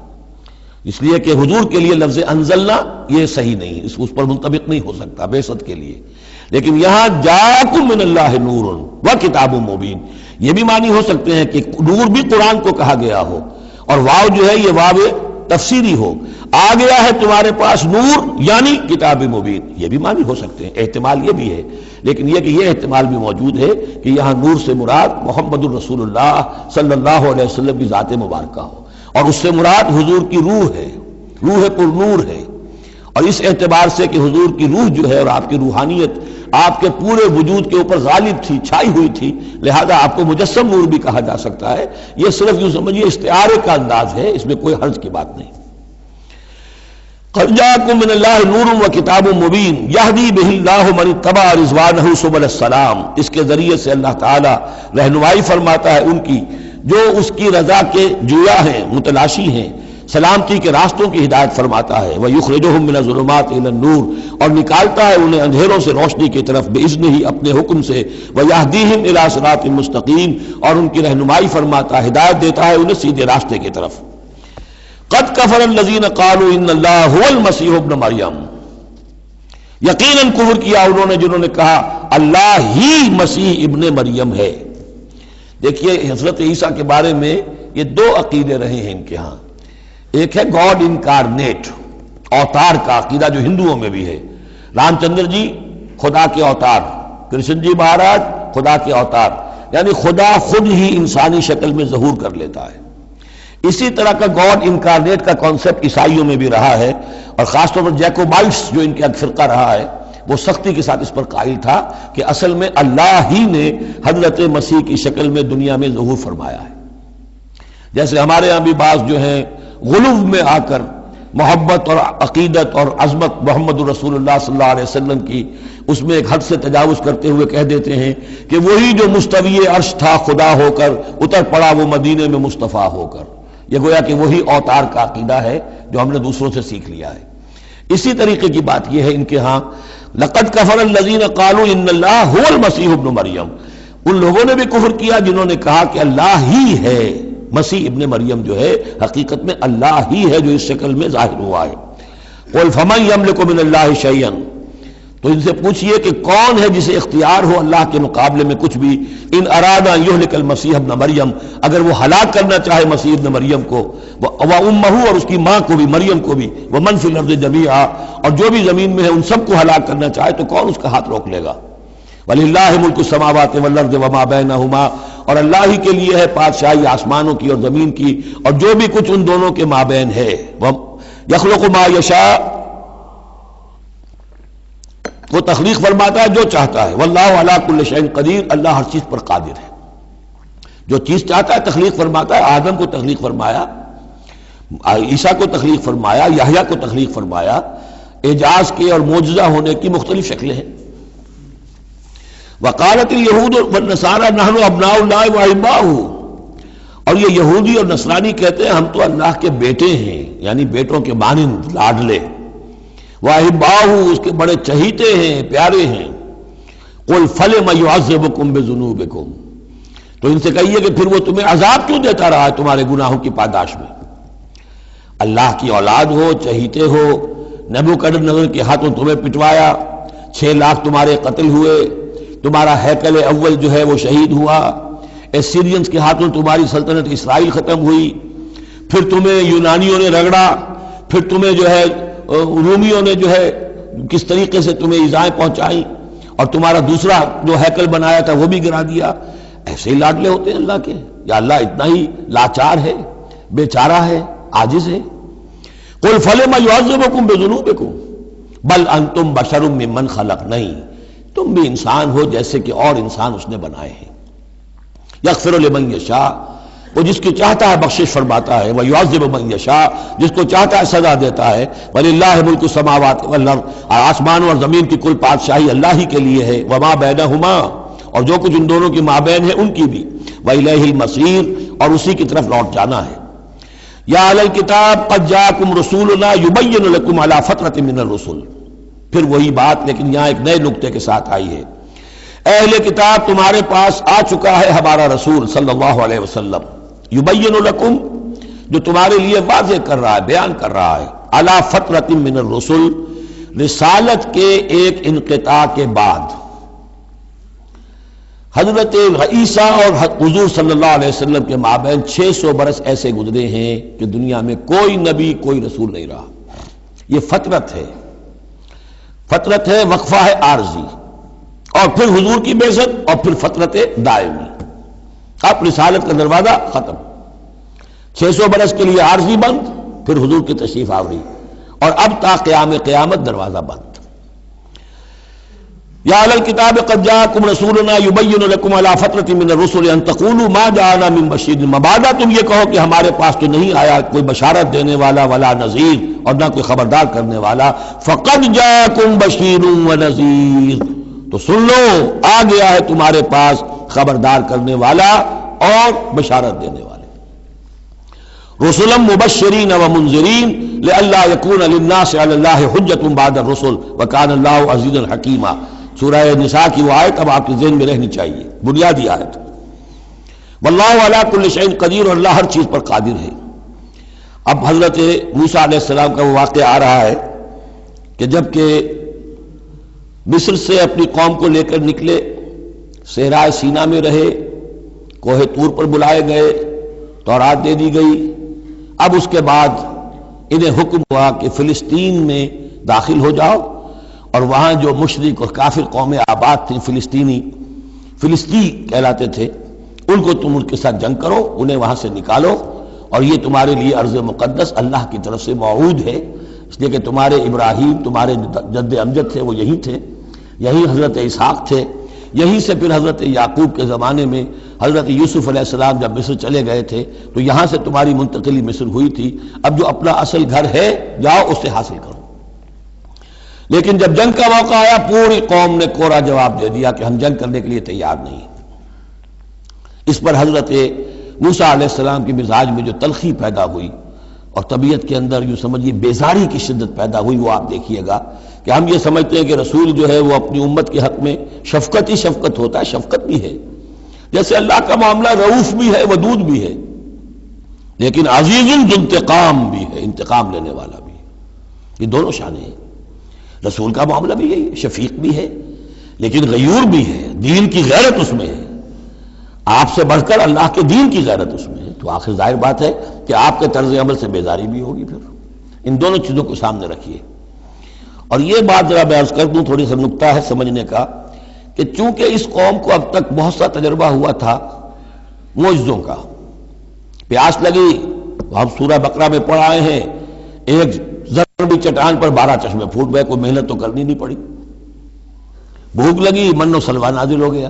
اس لیے کہ حضور کے لیے لفظ انزلنا یہ صحیح نہیں، اس پر منطبق نہیں ہو سکتا بعثت کے لیے، لیکن یہاں جاءکم من اللہ نور و کتاب مبین، یہ بھی معنی ہو سکتے ہیں کہ نور بھی قرآن کو کہا گیا ہو، اور واو جو ہے یہ واو تفسیری ہو، آ گیا ہے تمہارے پاس نور یعنی کتاب مبین، یہ بھی معنی ہو سکتے ہیں، احتمال یہ بھی ہے، لیکن یہ کہ یہ احتمال بھی موجود ہے کہ یہاں نور سے مراد محمد الرسول اللہ صلی اللہ علیہ وسلم کی ذات مبارکہ ہو، اور اس سے مراد حضور کی روح ہے، روح پر نور ہے، اور اس اعتبار سے کہ حضور کی روح جو ہے اور آپ کی روحانیت آپ کے پورے وجود کے اوپر غالب تھی، چھائی ہوئی تھی، لہذا آپ کو مجسم نور بھی کہا جا سکتا ہے، یہ صرف یوں سمجھیے استعارے کا انداز ہے، اس میں کوئی حرج کی بات نہیں۔ قد جاءکم من اللہ نور و کتاب مبین یہدی بہ اللہ من اتبع رضوانہ سبل السلام، اس کے ذریعے سے اللہ تعالی رہنمائی فرماتا ہے ان کی جو اس کی رضا کے جویا ہیں، متلاشی ہیں، سلامتی کے راستوں کی ہدایت فرماتا ہے، وَيُخْرِجُهُم مِّنَ الظُّلُمَاتِ إِلَى النُّورِ، اور نکالتا ہے انہیں اندھیروں سے روشنی کی طرف بِإِذْنِهِ، اپنے حکم سے، وَيَهْدِيهِمْ إِلَىٰ صِرَاطٍ مُّسْتَقِيمٍ، اور ان کی رہنمائی فرماتا ہے، ہدایت دیتا ہے انہیں سیدھے راستے کی طرف۔ قَدْ كَفَرَ الَّذِينَ قَالُوا إِنَّ اللَّهَ هُوَ الْمَسِيحُ ابْنُ مَرْيَمَ، یقیناً کفر کیا انہوں نے جنہوں نے کہا اللہ ہی مسیح ابن مریم ہے۔ دیکھیے حضرت عیسیٰ کے بارے میں یہ دو عقیدے رہے ہیں ان کے ہاں، ایک ہے گاڈ انکارنیٹ، اوتار کا عقیدہ جو ہندوؤں میں بھی ہے، رام چندر جی خدا کے اوتار، کرشن جی مہاراج خدا کے اوتار، یعنی خدا خود ہی انسانی شکل میں ظہور کر لیتا ہے۔ اسی طرح کا گاڈ انکارنیٹ کا کانسیپٹ عیسائیوں میں بھی رہا ہے، اور خاص طور پر جیکوبائٹس جو ان کا ایک فرقہ رہا ہے وہ سختی کے ساتھ اس پر قائل تھا کہ اصل میں اللہ ہی نے حضرت مسیح کی شکل میں دنیا میں ظہور فرمایا ہے۔ جیسے ہمارے ہاں بھی بعض جو ہیں غلو میں آ کر محبت اور عقیدت اور عظمت محمد رسول اللہ صلی اللہ علیہ وسلم کی اس میں ایک حد سے تجاوز کرتے ہوئے کہہ دیتے ہیں کہ وہی جو مستوی عرش تھا خدا ہو کر اتر پڑا وہ مدینے میں مصطفیٰ ہو کر، یہ گویا کہ وہی اوتار کا عقیدہ ہے جو ہم نے دوسروں سے سیکھ لیا ہے۔ اسی طریقے کی بات یہ ہے ان کے ہاں لقد کفر الذین قالوا ان اللہ هو المسیح ابن مریم، ان لوگوں نے بھی کفر کیا جنہوں نے کہا کہ اللہ ہی ہے، مسیح ابن مریم جو ہے حقیقت میں اللہ ہی ہے جو اس شکل میں ظاہر ہوا ہے۔ قل فمن یملک من اللہ شیئا، تو ان سے پوچھئے کہ کون ہے جسے اختیار ہو اللہ کے مقابلے میں کچھ بھی، ان اراد ان یہلک المسیح ابن مریم، اگر وہ ہلاک کرنا چاہے مسیح ابن مریم کو، وامہ اور اس کی ماں کو بھی، مریم کو بھی، ومن فی الارض جمیعا، اور جو بھی زمین میں ہے ان سب کو ہلاک کرنا چاہے تو کون اس کا ہاتھ روک لے گا؟ وَلِلَّهِ مُلْكُ السَّمَاوَاتِ وَالْأَرْضِ وَمَا بَيْنَهُمَا، اور اللہ ہی کے لیے ہے بادشاہی آسمانوں کی اور زمین کی اور جو بھی کچھ ان دونوں کے مابین ہے۔ یخلق ما یشاء، وہ تخلیق فرماتا ہے جو چاہتا ہے، واللہ علی کل شیء قدیر، اللہ ہر چیز پر قادر ہے، جو چیز چاہتا ہے تخلیق فرماتا ہے۔ آدم کو تخلیق فرمایا، عیسیٰ کو تخلیق فرمایا، یحییٰ کو تخلیق فرمایا۔ اعجاز کے اور معجزہ ہونے کی مختلف شکلیں ہیں۔ وقالت الیہود والنصارى نحن ابناء اللہ واحباؤہ، اور یہ یہودی اور نصرانی کہتے ہیں ہم تو اللہ کے بیٹے ہیں، یعنی بیٹوں کے مانند لاڈلے، واحباؤہ اس کے بڑے چہیتے ہیں، پیارے ہیں۔ قل فلم یعذبکم بذنوبکم، تو ان سے کہیے کہ پھر وہ تمہیں عذاب کیوں دیتا رہا ہے تمہارے گناہوں کی پاداش میں؟ اللہ کی اولاد ہو، چہیتے ہو، نبوکدنضر کے ہاتھوں تمہیں پٹوایا، 6 لاکھ تمہارے قتل ہوئے، تمہارا ہیکل اول جو ہے وہ شہید ہوا، ایسیرینز کے ہاتھوں تمہاری سلطنت اسرائیل ختم ہوئی، پھر تمہیں یونانیوں نے رگڑا، پھر تمہیں جو ہے رومیوں نے جو ہے کس طریقے سے تمہیں ایذائیں پہنچائیں، اور تمہارا دوسرا جو ہیکل بنایا تھا وہ بھی گرا دیا۔ ایسے ہی لاڈلے ہوتے ہیں اللہ کے؟ یا اللہ اتنا ہی لاچار ہے، بیچارہ ہے، عاجز ہے؟ قل فلم یعذبکم بذنوبکم بل انتم بشر ممن خلق، نہیں، تم بھی انسان ہو جیسے کہ اور انسان اس نے بنائے ہیں۔ یغفر لمن یشاء، وہ جس کی چاہتا ہے بخشش فرماتا ہے، ویعذب من یشاء، جس کو چاہتا ہے سزا دیتا ہے۔ وللہ ملک السماوات والارض، آسمان اور زمین کی کل بادشاہی اللہ ہی کے لیے ہے، وما بینہما، اور جو کچھ ان دونوں کی مابین ہے ان کی بھی، وإلیہ المصیر، اور اسی کی طرف لوٹ جانا ہے۔ یا اہل الکتاب قد جاءکم رسولنا یبین لکم علی فترۃ من الرسل، پھر وہی بات لیکن یہاں ایک نئے نکتے کے ساتھ آئی ہے۔ اہل کتاب تمہارے پاس آ چکا ہے ہمارا رسول صلی اللہ علیہ وسلم، یبین لکم، جو تمہارے لیے واضح کر رہا ہے، بیان کر رہا ہے، علی فترۃ من الرسل، رسالت کے ایک انقطاع کے بعد۔ حضرت عیسیٰ اور حضور صلی اللہ علیہ وسلم کے مابین 600 برس ایسے گزرے ہیں کہ دنیا میں کوئی نبی کوئی رسول نہیں رہا۔ یہ فترت ہے، فترت ہے، وقفہ ہے عارضی، اور پھر حضور کی بعثت، اور پھر فترت دائمی۔ اب رسالت کا دروازہ ختم، 600 برس کے لیے عارضی بند، پھر حضور کی تشریف آوری، اور اب تا قیام قیامت دروازہ بند۔ یا اہل الکتاب قد جاءکم رسولنا یبین لکم علی فترۃ من الرسل ان تقولوا ما جاءنا من بشیر، مبادا تم یہ کہو کہ ہمارے پاس تو نہیں آیا کوئی بشارت دینے والا ولا نذیر، اور نہ کوئی خبردار کرنے والا۔ فقد جاءکم بشیر ونذیر، تو سن لو آ گیا ہے تمہارے پاس خبردار کرنے والا اور بشارت دینے والے۔ رسلا مبشرین ومنذرین لئلا یکون للناس علی اللہ حجۃ بعد الرسل وکان اللہ عزیزا حکیما، سورہ نساء کی وہ آیت اب آپ کے ذہن میں رہنی چاہیے، بنیادی آیت۔ واللہ علی کل شیء قدیر، اور اللہ ہر چیز پر قادر ہے۔ اب حضرت موسیٰ علیہ السلام کا وہ واقعہ آ رہا ہے کہ جب کہ مصر سے اپنی قوم کو لے کر نکلے، صحرائے سینا میں رہے، کوہ طور پر بلائے گئے، تورات دے دی گئی۔ اب اس کے بعد انہیں حکم ہوا کہ فلسطین میں داخل ہو جاؤ، اور وہاں جو مشرک اور کافر قومیں آباد تھیں، فلسطی کہلاتے تھے، ان کو تم ان کے ساتھ جنگ کرو، انہیں وہاں سے نکالو، اور یہ تمہارے لیے ارض مقدس اللہ کی طرف سے موعود ہے، اس لیے کہ تمہارے ابراہیم، تمہارے جد امجد تھے وہ یہی تھے، یہی حضرت اسحاق تھے، یہیں سے پھر حضرت یعقوب کے زمانے میں حضرت یوسف علیہ السلام جب مصر چلے گئے تھے تو یہاں سے تمہاری منتقلی مصر ہوئی تھی، اب جو اپنا اصل گھر ہے جاؤ اسے حاصل کرو۔ لیکن جب جنگ کا موقع آیا پوری قوم نے کوڑا جواب دے دیا کہ ہم جنگ کرنے کے لیے تیار نہیں۔ اس پر حضرت موسیٰ علیہ السلام کی مزاج میں جو تلخی پیدا ہوئی اور طبیعت کے اندر یوں سمجھیے بیزاری کی شدت پیدا ہوئی، وہ آپ دیکھیے گا کہ ہم یہ سمجھتے ہیں کہ رسول جو ہے وہ اپنی امت کے حق میں شفقت ہی شفقت ہوتا ہے، شفقت بھی ہے، جیسے اللہ کا معاملہ رؤوف بھی ہے، ودود بھی ہے، لیکن عزیز ذو انتقام بھی ہے، انتقام لینے والا بھی ہے۔ یہ دونوں شانیں ہیں۔ رسول کا معاملہ بھی یہی ہے، شفیق بھی ہے لیکن غیور بھی ہے، دین کی غیرت اس میں ہے، آپ سے بڑھ کر اللہ کے دین کی غیرت اس میں ہے، تو آخر ظاہر بات ہے کہ آپ کے طرز عمل سے بیزاری بھی ہوگی۔ پھر ان دونوں چیزوں کو سامنے رکھیے۔ اور یہ بات ذرا میں عرض کر دوں، تھوڑی سا نکتہ ہے سمجھنے کا، کہ چونکہ اس قوم کو اب تک بہت سا تجربہ ہوا تھا معجزوں کا، پیاس لگی، ہم سورہ بقرہ میں پڑھ آئے ہیں، ایک بھی چٹان پر 12 چشمے پھوٹ گئے، کوئی محنت تو کرنی نہیں پڑی۔ بھوک لگی، من و سلوہ نازل ہو گیا۔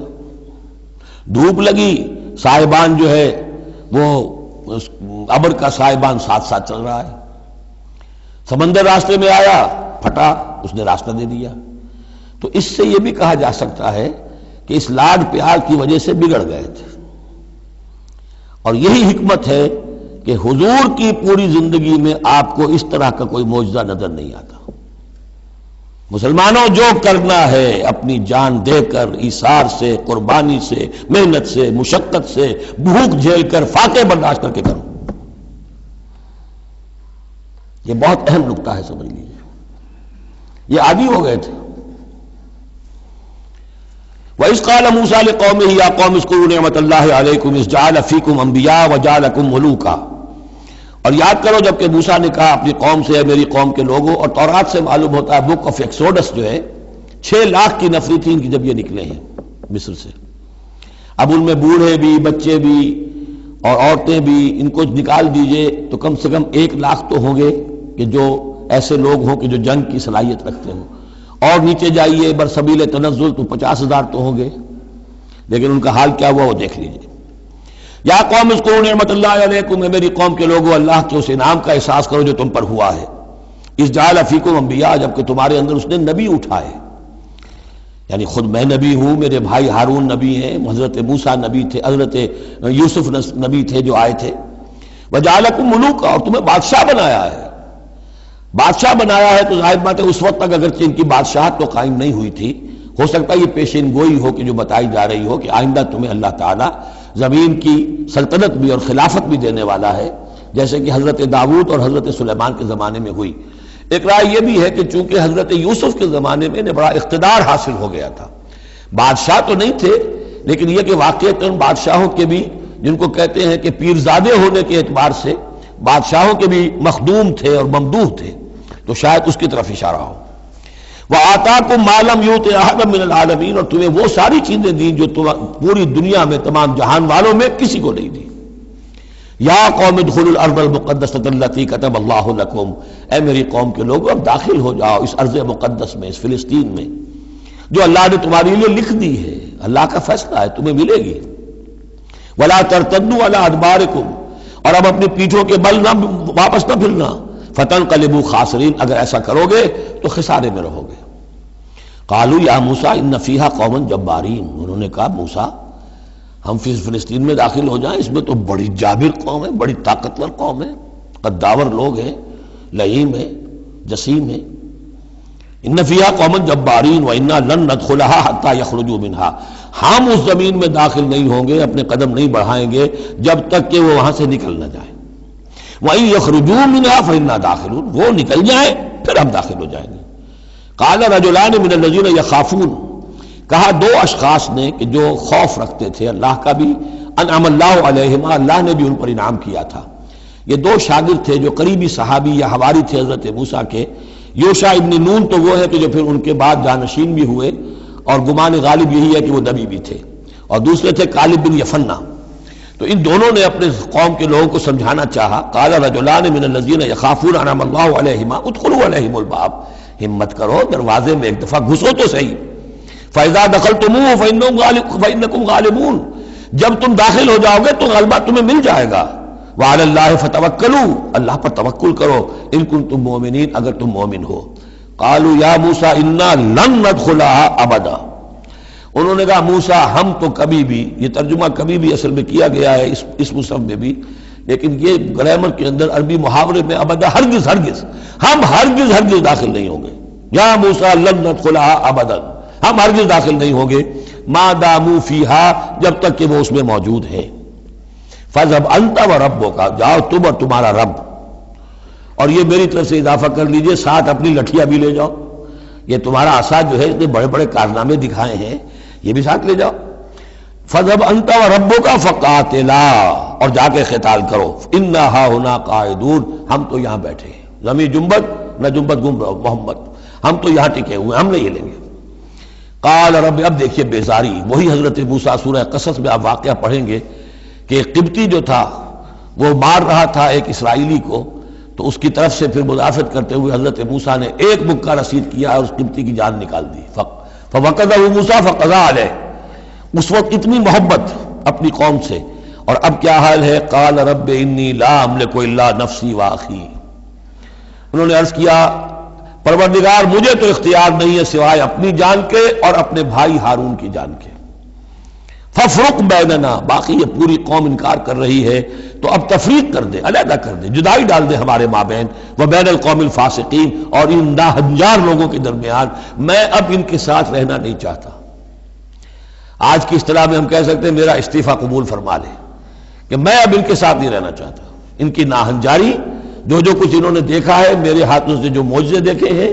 دھوپ لگی، سائبان جو ہے وہ ابر کا سائبان ساتھ ساتھ چل رہا ہے۔ سمندر راستے میں آیا، پھٹا، اس نے راستہ دے دیا۔ تو اس سے یہ بھی کہا جا سکتا ہے کہ اس لاڈ پیار کی وجہ سے بگڑ گئے تھے، اور یہی حکمت ہے کہ حضور کی پوری زندگی میں آپ کو اس طرح کا کوئی معجزہ نظر نہیں آتا۔ مسلمانوں، جو کرنا ہے اپنی جان دے کر، ایثار سے، قربانی سے، محنت سے، مشقت سے، بھوک جھیل کر، فاقے برداشت کر کے کرو۔ یہ بہت اہم نکتہ ہے، سمجھ لیجیے۔ یہ عادی ہو گئے تھے۔ وَإِذْ قَالَ مُوسَىٰ لِقَوْمِهِ يَا قَوْمِ اذْكُرُوا نِعْمَةَ اللَّهِ عَلَيْكُمْ إِذْ جَعَلَ فِيكُمْ أَنْبِيَاءَ وَجَعَلَكُمْ مُلُوكًا، اور یاد کرو جب کہ موسیٰ نے کہا اپنی قوم سے، میری قوم کے لوگوں، اور تورات سے معلوم ہوتا ہے، بک آف ایکسوڈس جو ہے 6 لاکھ کی نفری تھی ان کی جب یہ نکلے ہیں مصر سے۔ اب ان میں بوڑھے بھی، بچے بھی اور عورتیں بھی، ان کو نکال دیجئے تو کم سے کم 1 لاکھ تو ہوں گے کہ جو ایسے لوگ ہوں کہ جو جنگ کی صلاحیت رکھتے ہوں، اور نیچے جائیے برسبیل تنزل تو 50,000 تو ہوں گے، لیکن ان کا حال کیا ہوا وہ دیکھ لیجئے۔ یا قوم اذکروا نعمت اللہ علیکم، میری قوم کے لوگوں، اللہ کے اس انعام کا احساس کرو جو تم پر ہوا ہے۔ اذ جعل فیکم انبیاء، جبکہ تمہارے اندر اس نے نبی اٹھائے، یعنی خود میں نبی ہوں، میرے بھائی ہارون نبی ہیں، حضرت موسیٰ نبی تھے، حضرت یوسف نبی تھے جو آئے تھے۔ وجعلکم ملوکا، اور تمہیں بادشاہ بنایا ہے۔ بادشاہ بنایا ہے تو ظاہر بات ہے اس وقت تک اگرچہ ان کی بادشاہت تو قائم نہیں ہوئی تھی، ہو سکتا ہے یہ پیشین گوئی ہو کہ جو بتائی جا رہی ہو کہ آئندہ تمہیں اللہ تعالیٰ زمین کی سلطنت بھی اور خلافت بھی دینے والا ہے، جیسے کہ حضرت داؤد اور حضرت سلیمان کے زمانے میں ہوئی۔ ایک رائے یہ بھی ہے کہ چونکہ حضرت یوسف کے زمانے میں انہیں بڑا اقتدار حاصل ہو گیا تھا، بادشاہ تو نہیں تھے، لیکن یہ کہ واقعتاً بادشاہوں کے بھی، جن کو کہتے ہیں کہ پیرزادے ہونے کے اعتبار سے بادشاہوں کے بھی مخدوم تھے اور ممدوح تھے، تو شاید اس کی طرف اشارہ ہو۔ وَآتَاكُم مَّا لَمْ يُؤْتِ أَحَدًا مِّنَ الْعَالَمِينَ، اور تمہیں وہ ساری چیزیں دیں جو پوری دنیا میں تمام جہان والوں میں کسی کو نہیں دی۔ یا قوم ادخلوا الارض المقدسۃ التي كتب اللہ لکم، اے میری قوم کے لوگوں اب داخل ہو جاؤ اس ارض مقدس میں، اس فلسطین میں جو اللہ نے تمہارے لیے لکھ دی ہے، اللہ کا فیصلہ ہے، تمہیں ملے گی۔ ولا ترتدوا على ادبارکم، اور اب اپنی پیٹھوں کے بل نہ واپس نہ پھرنا، فتنقلبوا خاسرین، اگر ایسا کرو گے تو خسارے میں رہو گے۔ قالوا یا موسیٰ ان فیہا قوما جبارین، انہوں نے کہا موسیٰ ہم فلسطین میں داخل ہو جائیں، اس میں تو بڑی جابر قوم ہے، بڑی طاقتور قوم ہے، قداور لوگ ہیں، لعین ہیں، جسیم ہیں۔ ان فیہا قوما جبارین وانا لن ندخلها حتى يخرجوا منها، ہم اس زمین میں داخل نہیں ہوں گے، اپنے قدم نہیں بڑھائیں گے جب تک کہ وہ وہاں سے نکل نہ جائیں۔ وَإِن يَخْرُجُوا مِنْهَا فَإِنَّا دَاخِلُونَ، وہ نکل جائیں پھر ہم داخل ہو جائیں گے۔ قَالَ رَجُلَانِ مِنَ الَّذِينَ يَخَافُونَ، کہا 2 اشخاص نے کہ جو خوف رکھتے تھے اللہ کا بھی، انعم اللہ علیہما، اللہ نے بھی ان پر انعام کیا تھا۔ یہ 2 شاگرد تھے جو قریبی صحابی یا حواری تھے حضرت موسیٰ کے۔ یوشع ابن نون تو وہ ہے کہ جو پھر ان کے بعد جانشین بھی ہوئے، اور گمان غالب یہی ہے کہ وہ نبی بھی تھے، اور دوسرے تھے کالب بن یفنہ۔ تو ان دونوں نے اپنے قوم کے لوگوں کو سمجھانا چاہا۔ قال رجلان من الذین یخافون انعم اللہ علیہما ادخلوا علیہم الباب، ہمت کرو دروازے میں ایک دفعہ گھسو تو صحیح۔ فاذا دخلتموہ فانکم غالبون، جب تم داخل ہو جاؤ گے تو غلبہ تمہیں مل جائے گا۔ وعلی اللہ فتوکلوا، اللہ پر توکل کرو، ان کنتم مؤمنین، اگر تم مومن ہو۔ قالوا یا موسیٰ انا لن ندخلها ابدا، انہوں نے کہا موسیٰ ہم تو کبھی بھی، یہ ترجمہ کبھی بھی اصل میں کیا گیا ہے اس مصحف میں بھی، لیکن یہ گرامر کے اندر عربی محاورے میں ابدا، ہرگز ہرگز، ہم ہرگز ہرگز داخل نہیں ہوں گے۔ یا موسیٰ لن ندخلها ابدا، ہم ہرگز داخل نہیں ہوں گے، ما داموا فیہا، جب تک کہ وہ اس میں موجود ہے۔ فاذهب انت وربک، جاؤ تم اور تمہارا رب، اور یہ میری طرف سے اضافہ کر لیجئے، ساتھ اپنی لٹھیاں بھی لے جاؤ، یہ تمہارا عصا جو ہے اس نے بڑے بڑے کارنامے دکھائے ہیں، یہ بھی ساتھ لے جاؤ۔ فاذهب انت وربک فقاتلا، اور جا کے قتال کرو، انا ہاہنا قاعدون، ہم تو یہاں بیٹھے ہیں، زمین جنبت نہ جنبت گم رہو محمد، ہم تو یہاں ٹکے ہوئے، ہم نہیں ہلیں گے۔ قال رب، اب دیکھیے بیزاری، وہی حضرت موسیٰ سورہ قصص میں آپ واقعہ پڑھیں گے کہ قبطی جو تھا وہ مار رہا تھا ایک اسرائیلی کو، تو اس کی طرف سے پھر مدافعت کرتے ہوئے حضرت موسیٰ نے ایک مکہ رسید کیا اور اس قبطی کی جان نکال دی. فوقدہ موسیٰ فقضا علیہ. اس وقت اتنی محبت اپنی قوم سے، اور اب کیا حال ہے؟ قال رب انی لا املک الا نفسی واخی. انہوں نے عرض کیا پروردگار مجھے تو اختیار نہیں ہے سوائے اپنی جان کے اور اپنے بھائی ہارون کی جان کے. ففرق بیننا. باقی یہ پوری قوم انکار کر رہی ہے تو اب تفریق کر دے، علیحدہ کر دے، جدائی ڈال دے ہمارے مابین، وبین القوم الفاسقین، اور ان ناہنجار لوگوں کے درمیان. میں اب ان کے ساتھ رہنا نہیں چاہتا. آج کی اصطلاح میں ہم کہہ سکتے ہیں میرا استعفیٰ قبول فرما لے، کہ میں اب ان کے ساتھ نہیں رہنا چاہتا. ان کی ناہنجاری، جو کچھ انہوں نے دیکھا ہے، میرے ہاتھوں سے جو معجزے دیکھے ہیں،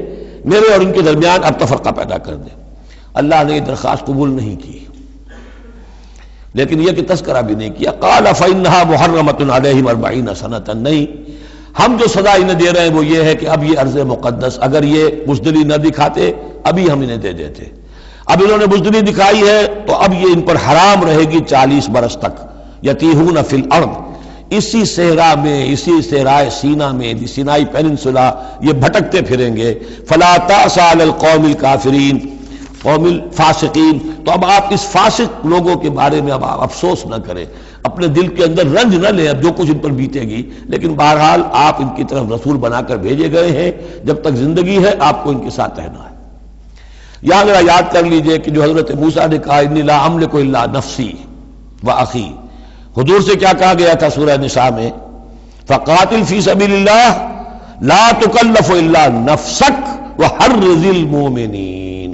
میرے اور ان کے درمیان اب تفرقہ پیدا کر دے. اللہ نے یہ درخواست قبول نہیں کی، لیکن یہ کہ تذکرہ بھی نہیں کیا. قال فإنها محرمة عليهم 40 سنة. نہیں، ہم جو سزا انہیں دے رہے ہیں وہ یہ ہے کہ اب یہ ارض مقدس، اگر یہ بزدلی نہ دکھاتے ابھی ہم انہیں دے دیتے. اب انہوں نے بزدلی دکھائی ہے تو اب یہ ان پر حرام رہے گی 40 برس تک. یتیہون فی الارض، اسی صحرا میں، اسی صحرائے سینا میں، سینائی پیننسولا، یہ بھٹکتے پھریں گے. فلا تأس علی القوم الکافرین قوم الفاسقین. تو اب آپ اس فاسق لوگوں کے بارے میں اب آپ افسوس نہ کریں، اپنے دل کے اندر رنج نہ لیں اب جو کچھ ان پر بیتے گی. لیکن بہرحال آپ ان کی طرف رسول بنا کر بھیجے گئے ہیں، جب تک زندگی ہے آپ کو ان کے ساتھ رہنا ہے. یہاں ذرا یاد کر لیجئے کہ جو حضرت موسیٰ نے کہا انی لا املک الا نفسی واخی، حضور سے کیا کہا گیا تھا سورہ نساء میں؟ فقاتل فی سبیل اللہ لا تکلف الا نفسک وحرض المؤمنین.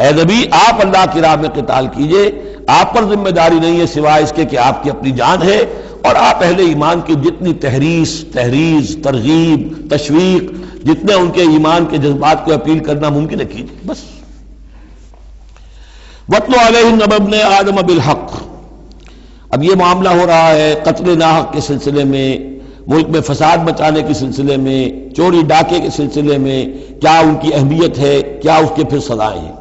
اے نبی آپ اللہ کی راہ میں قتال کیجئے، آپ پر ذمہ داری نہیں ہے سوائے اس کے کہ آپ کی اپنی جان ہے، اور آپ اہل ایمان کی جتنی تحریض، ترغیب، تشویق، جتنے ان کے ایمان کے جذبات کو اپیل کرنا ممکن ہے کیجئے بس. وَاتْلُ عَلَيْهِمْ نَبَأَ ابْنَيْ آدَمَ بِالْحَقِّ. اب یہ معاملہ ہو رہا ہے قتل ناحق کے سلسلے میں، ملک میں فساد مچانے کے سلسلے میں، چوری ڈاکے کے سلسلے میں، کیا ان کی اہمیت ہے، کیا اس کے پھر سزائیں ہیں.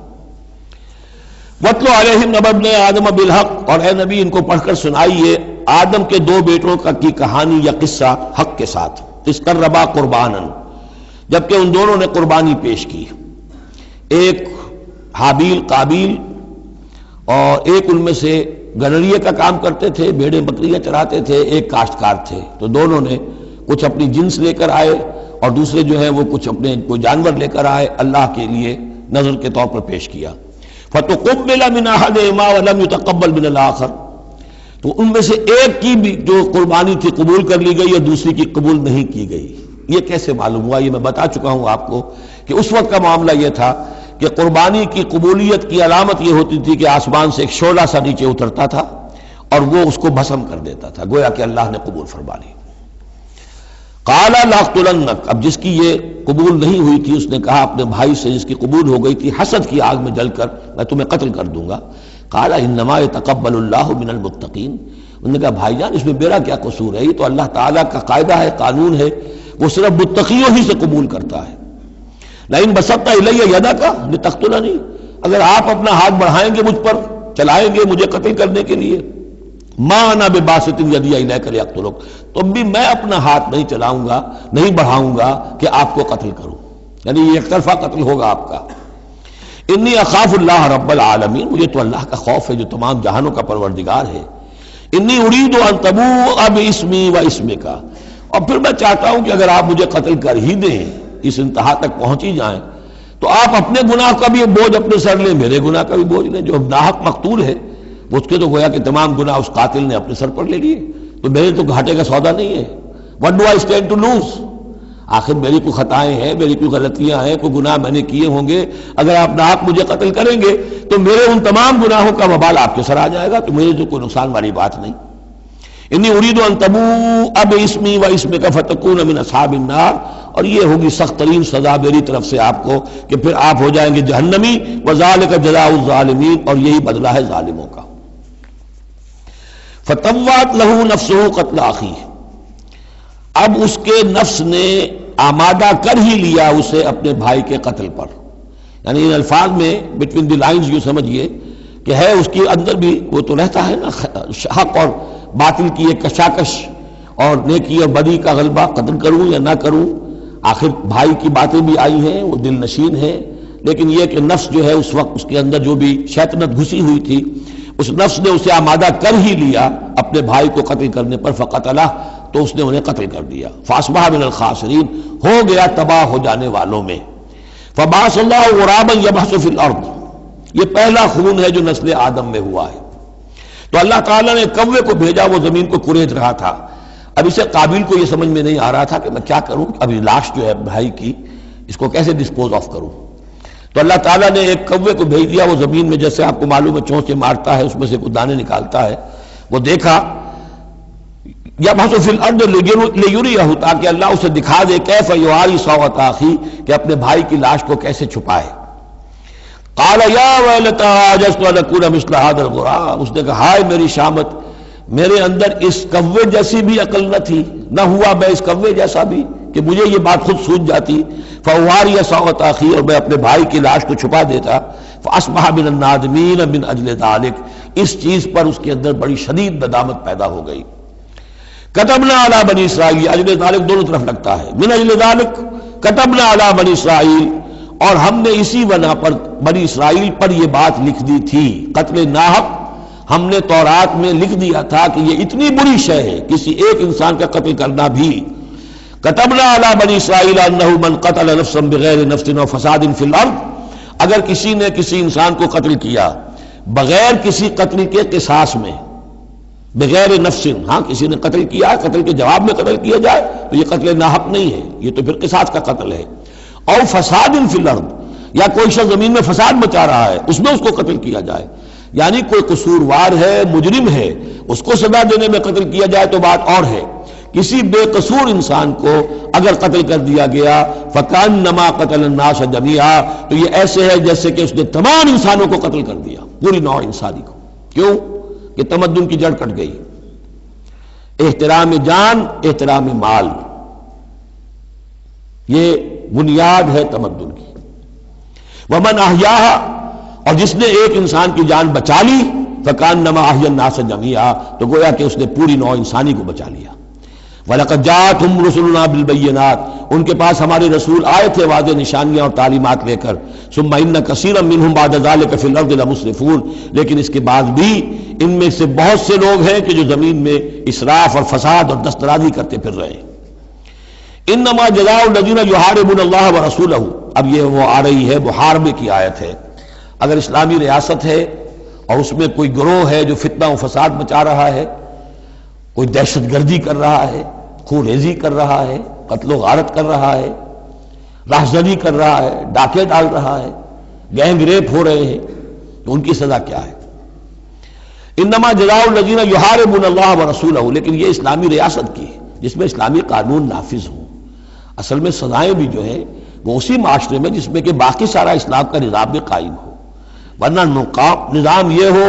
وَاتْلُ عَلَيْهِمْ نَبَأَ ابْنَيْ آدَمَ بِالْحَقِّ. اور اے نبی ان کو پڑھ کر سنائیے آدم کے 2 بیٹوں کی کہانی یا قصہ حق کے ساتھ. اِذْ قَرَّبَا قُرْبَانًا، جبکہ ان دونوں نے قربانی پیش کی. ایک حابیل قابیل، اور ایک ان میں سے گنریے کا کام کرتے تھے، بھیڑیں بکریاں چراتے تھے، ایک کاشتکار تھے. تو دونوں نے کچھ اپنی جنس لے کر آئے اور دوسرے جو ہیں وہ کچھ اپنے کوئی جانور لے کر آئے، اللہ کے لیے نذر کے طور پر پیش کیا. فَتُقُبِّلَ مِنْ أَحَدِهِمَا وَلَمْ يُتَقَبَّلْ مِنَ الْآخَرِ. تو ان میں سے ایک کی بھی جو قربانی تھی قبول کر لی گئی اور دوسری کی قبول نہیں کی گئی. یہ کیسے معلوم ہوا؟ یہ میں بتا چکا ہوں آپ کو کہ اس وقت کا معاملہ یہ تھا کہ قربانی کی قبولیت کی علامت یہ ہوتی تھی کہ آسمان سے ایک شعلہ سا نیچے اترتا تھا اور وہ اس کو بھسم کر دیتا تھا، گویا کہ اللہ نے قبول فرما لی. قال لأقتلنک. اب جس کی یہ قبول نہیں ہوئی تھی اس نے کہا اپنے بھائی سے جس کی قبول ہو گئی تھی، حسد کی آگ میں جل کر میں تمہیں قتل کر دوں گا. قال انما يتقبل اللہ من المتقین. انہوں نے کہا بھائی جان اس میں میرا کیا قصور ہے، یہ تو اللہ تعالیٰ کا قاعدہ ہے، قانون ہے، وہ صرف متقیوں ہی سے قبول کرتا ہے. لئن بسطت الی یدک لتقتلنی، اگر آپ اپنا ہاتھ بڑھائیں گے مجھ پر، چلائیں گے مجھے قتل کرنے کے لیے، ما انا بباسط یدی الیک لیقتلک، تو بھی میں اپنا ہاتھ نہیں چلاؤں گا، نہیں بڑھاؤں گا کہ آپ کو قتل کروں. یعنی یہ ایک طرفہ قتل ہوگا آپ کا. انی اخاف اللہ رب العالمین، مجھے تو اللہ کا خوف ہے جو تمام جہانوں کا پروردگار ہے. انی ارید ان تبوء باسمی و اسمک، اور پھر میں چاہتا ہوں کہ اگر آپ مجھے قتل کر ہی دیں، اس انتہا تک پہنچ ہی جائیں، تو آپ اپنے گناہ کا بھی بوجھ اپنے سر لیں، میرے گناہ کا بھی بوجھ لیں. جو ناحق مقتول ہے اس کے تو گویا کہ تمام گناہ اس قاتل نے اپنے سر پر لے لیے، تو میرے تو گھاٹے کا سودا نہیں ہے. What do I stand to lose؟ آخر میری کوئی خطائیں ہیں، میری کوئی غلطیاں ہیں، کوئی گناہ میں نے کیے ہوں گے، اگر آپ ناحق مجھے قتل کریں گے تو میرے ان تمام گناہوں کا وبال آپ کے سر آ جائے گا، تو میرے تو کوئی نقصان والی بات نہیں. انی ارید ان تبوء باسمی و اسمک فتکون من اصحاب النار، اور یہ ہوگی سخت ترین سزا میری طرف سے آپ کو کہ پھر آپ ہو جائیں گے جہنمی. وذالک جزاء الظالمین، اور یہی بدلہ ہے ظالموں کا. فتوات لہ نفسہ قتل اخیہ، اب اس کے نفس نے آمادہ کر ہی لیا اسے اپنے بھائی کے قتل پر. یعنی ان الفاظ میں بٹوین دی لائنز یوں سمجھیے کہ ہے اس کے اندر بھی وہ تو رہتا ہے نا حق اور باطل کی ایک کشاکش، اور نیکی اور بدی کا غلبہ، قتل کروں یا نہ کروں. آخر بھائی کی باتیں بھی آئی ہیں، وہ دل نشین ہے، لیکن یہ کہ نفس جو ہے اس وقت اس کے اندر جو بھی شیطنت گھسی ہوئی تھی، اس نفس نے اسے آمادہ کر ہی لیا اپنے بھائی کو قتل کرنے پر. فقتلہ، تو اس نے انہیں قتل کر دیا. فاصبح من الخاسرین، ہو گیا تباہ ہو جانے والوں میں. فبعث اللہ غرابا یبحث فی الارض، یہ پہلا خون ہے جو نسل آدم میں ہوا ہے. تو اللہ تعالیٰ نے کوے کو بھیجا، وہ زمین کو کرید رہا تھا. اب اسے قابل کو یہ سمجھ میں نہیں آ رہا تھا کہ میں کیا کروں، ابھی لاش جو ہے بھائی کی، اس کو کیسے ڈسپوز آف کروں. تو اللہ تعالیٰ نے ایک کوے کو بھیج دیا. وہ زمین میں جیسے آپ کو معلوم ہے چونچے مارتا ہے، اس میں سے کچھ دانے نکالتا ہے. وہ دیکھا یبحث فی الارض لیریہ، تاکہ اللہ اسے دکھا دے کیف یواری سوءۃ اخی، کہ اپنے بھائی کی لاش کو کیسے چھپائے. قال یا ویلتی عجزت ان اکون مثل ھذا الغراب، اس نے کہا ہائے میری شامت، میرے اندر اس کوے جیسی بھی عقل نہ تھی، نہ ہوا میں اس کوے جیسا بھی کہ مجھے یہ بات خود سوچ جاتی. فواری سوءۃ اخی، اور میں اپنے بھائی کی لاش کو چھپا دیتا. فاصبح من النادمین من اجل ذلک، اس چیز پر اس کے اندر بڑی شدید ندامت پیدا ہو گئی. کتبنا علی بنی اسرائیل، اجل ذلک دونوں طرف لگتا ہے، من اجل ذلک کتبنا علی بنی اسرائیل، اور ہم نے اسی بنا پر بنی اسرائیل پر یہ بات لکھ دی تھی. قتل ناحق ہم نے تورات میں لکھ دیا تھا کہ یہ اتنی بری شے ہے کسی ایک انسان کا قتل کرنا بھی. کتبنا علی بنی اسرائیل انہ من قتل نفسا بغیر نفس و فساد فی الارض، اگر کسی نے کسی انسان کو قتل کیا بغیر کسی قتل کے قصاص میں، بغیر نفس، ہاں کسی نے قتل کیا، قتل کے جواب میں قتل کیا جائے تو یہ قتل ناحق نہیں ہے، یہ تو پھر قصاص کا قتل ہے. اور فساد فی الارض، یا کوئی شخص زمین میں فساد مچا رہا ہے اس میں اس کو قتل کیا جائے، یعنی کوئی قصوروار ہے، مجرم ہے، اس کو سزا دینے میں قتل کیا جائے تو بات اور ہے. کسی بے قصور انسان کو اگر قتل کر دیا گیا فکأنما قتل الناس جميعا، تو یہ ایسے ہے جیسے کہ اس نے تمام انسانوں کو قتل کر دیا، پوری نوع انسانی کو. کیوں کہ تمدن کی جڑ کٹ گئی. احترام جان، احترام مال، یہ بنیاد ہے تمدن کی. ومن احیاھا، اور جس نے ایک انسان کی جان بچا لی فکأنما احیا الناس جميعا، تو گویا کہ اس نے پوری نوع انسانی کو بچا لیا. وَلَقَدْ جَاءَتْهُمْ رُسُلُنَا بِالْبَيِّنَاتِ، ان کے پاس ہمارے رسول آئے تھے واضح نشانیاں اور تعلیمات لے کر. ثُمَّ إِنَّ كَثِيرًا مِّنْهُمْ بَعْدَ ذَلِكَ فِي الْأَرْضِ لَمُسْرِفُونَ، لیکن اس کے بعد بھی ان میں سے بہت سے لوگ ہیں کہ جو زمین میں اسراف اور فساد اور دسترازی کرتے پھر رہے ہیں. انما جزاء الذین یحاربون اللہ ورسولہ، اب یہ وہ آ رہی ہے محاربے کی آیت ہے. اگر اسلامی ریاست ہے اور اس میں کوئی گروہ ہے جو فتنہ و فساد مچا رہا ہے، کوئی دہشت گردی کر رہا ہے، خون ریزی کر رہا ہے، قتل و غارت کر رہا ہے، راہزنی کر رہا ہے، ڈاکے ڈال رہا ہے، گینگ ریپ ہو رہے ہیں، تو ان کی سزا کیا ہے؟ انما جزاء الذین یحاربون اللہ ورسولہ، لیکن یہ اسلامی ریاست کی ہے جس میں اسلامی قانون نافذ ہوں. اصل میں سزائیں بھی جو ہے وہ اسی معاشرے میں جس میں کہ باقی سارا اسلام کا نظام بھی قائم ہو. ورنہ نظام یہ ہو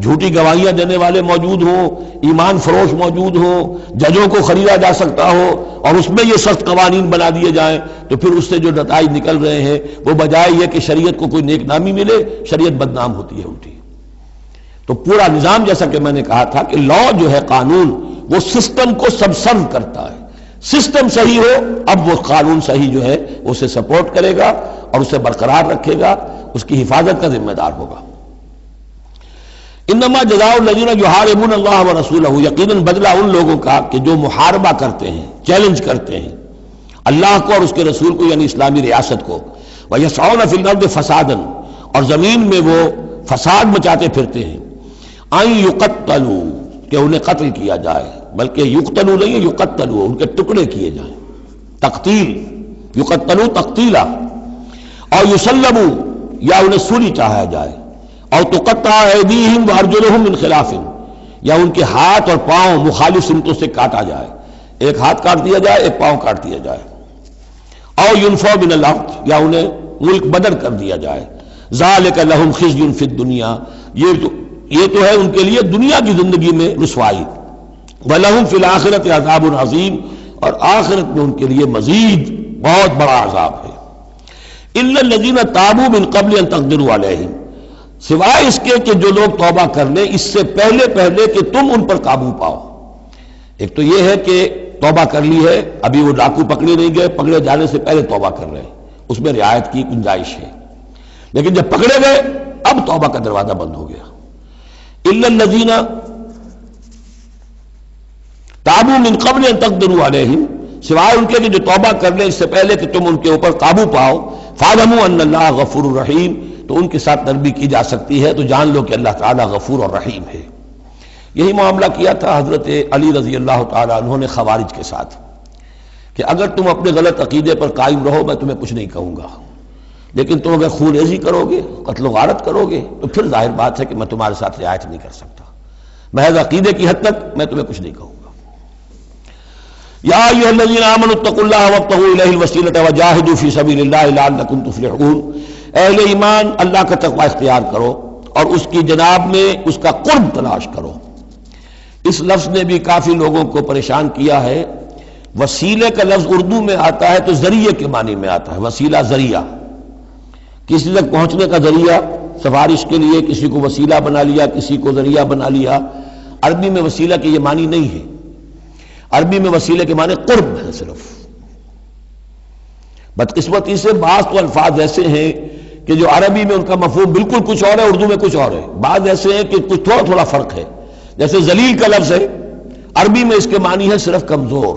جھوٹی گواہیاں دینے والے موجود ہوں، ایمان فروش موجود ہوں، ججوں کو خریدا جا سکتا ہو، اور اس میں یہ سخت قوانین بنا دیے جائیں، تو پھر اس سے جو نتائج نکل رہے ہیں وہ بجائے یہ کہ شریعت کو کوئی نیک نامی ملے، شریعت بدنام ہوتی ہے الٹی. تو پورا نظام جیسا کہ میں نے کہا تھا کہ لا جو ہے قانون وہ سسٹم کو سبسرو کرتا ہے. سسٹم صحیح ہو اب وہ قانون صحیح جو ہے اسے سپورٹ کرے گا اور اسے برقرار رکھے گا، اس کی حفاظت کا ذمہ دار ہوگا. انما جزاء الذین یحاربون اللہ ورسولہ، یقیناً بدلہ ان لوگوں کا کہ جو محاربہ کرتے ہیں، چیلنج کرتے ہیں اللہ کو اور اس کے رسول کو، یعنی اسلامی ریاست کو. ویسعون فی الارض فسادا، اور زمین میں وہ فساد مچاتے پھرتے ہیں. ان یقتلوا، کہ انہیں قتل کیا جائے، بلکہ یقتلوا نہیں یقتلوا، ان کے ٹکڑے کیے جائیں، تقتیل، یقتلوا تقتیلا. اور یسلبوا، یا انہیں سولی چاہا جائے. اور تقطع ایدیہم وارجلہم من خلاف، یا ان کے ہاتھ اور پاؤں مخالف سمتوں سے کاٹا جائے، ایک ہاتھ کاٹ دیا جائے، ایک پاؤں کاٹ دیا جائے. اور ینفوا من الارض، یا انہیں ملک بدر کر دیا جائے. ذالک لہم خزی فی الدنیا، یہ تو ہے ان کے لیے دنیا کی زندگی میں رسوائی. وَلَهُمْ فِي الْآخِرَةِ عَذَابٌ عَظِيمٌ، اور آخرت میں ان کے لیے مزید بہت بڑا عذاب ہے. إِلَّا الَّذِينَ تَابُوا مِن قَبْلِ أَن تَقْدِرُوا عَلَيْهِمْ، سوائے اس کے کہ جو لوگ توبہ کر لیں اس سے پہلے کہ تم ان پر قابو پاؤ. ایک تو یہ ہے کہ توبہ کر لی ہے، ابھی وہ ڈاکو پکڑے نہیں گئے، پکڑے جانے سے پہلے توبہ کر رہے ہیں، اس میں رعایت کی گنجائش ہے، لیکن جب پکڑے گئے اب توبہ کا دروازہ بند ہو گیا۔ الا الذین تابوا من قبل ان تقدروا علیہم، سوائے ان کے کہ جو توبہ کر لیں اس سے پہلے کہ تم ان کے اوپر قابو پاؤ، فاعلموا ان اللہ غفور الرحیم، تو ان کے ساتھ نرمی کی جا سکتی ہے، تو جان لو کہ اللہ تعالیٰ غفور اور رحیم ہے۔ یہی معاملہ کیا تھا حضرت علی رضی اللہ تعالیٰ عنہ نے خوارج کے ساتھ، کہ اگر تم اپنے غلط عقیدے پر قائم رہو میں تمہیں کچھ نہیں کہوں گا، لیکن تم اگر خون ریزی کرو گے، قتل و غارت کرو گے، تو پھر ظاہر بات ہے کہ میں تمہارے ساتھ رعایت نہیں کر سکتا، محض عقیدے کی حد تک میں تمہیں کچھ نہیں کہوں گا۔ یا ایھا الذین آمنوا اتقوا اللہ وابتغوا الیہ الوسیلۃ وجاہدوا فی سبیل اللہ لعلکم تفلحون، اہل ایمان اللہ کا تقوی اختیار کرو اور اس کی جناب میں اس کا قرب تلاش کرو۔ اس لفظ نے بھی کافی لوگوں کو پریشان کیا ہے۔ وسیلے کا لفظ اردو میں آتا ہے تو ذریعے کے معنی میں آتا ہے، وسیلہ ذریعہ، کسی تک پہنچنے کا ذریعہ، سفارش کے لیے کسی کو وسیلہ بنا لیا، کسی کو ذریعہ بنا لیا۔ عربی میں وسیلہ کے یہ معنی نہیں ہے، عربی میں وسیلے کے معنی قرب ہے صرف۔ بدقسمتی سے بعض تو الفاظ ایسے ہیں کہ جو عربی میں ان کا مفہوم بالکل کچھ اور ہے، اردو میں کچھ اور ہے، بعض ایسے ہیں کہ کچھ تھوڑا تھوڑا فرق ہے۔ جیسے ذلیل کا لفظ ہے، عربی میں اس کے معنی ہے صرف کمزور،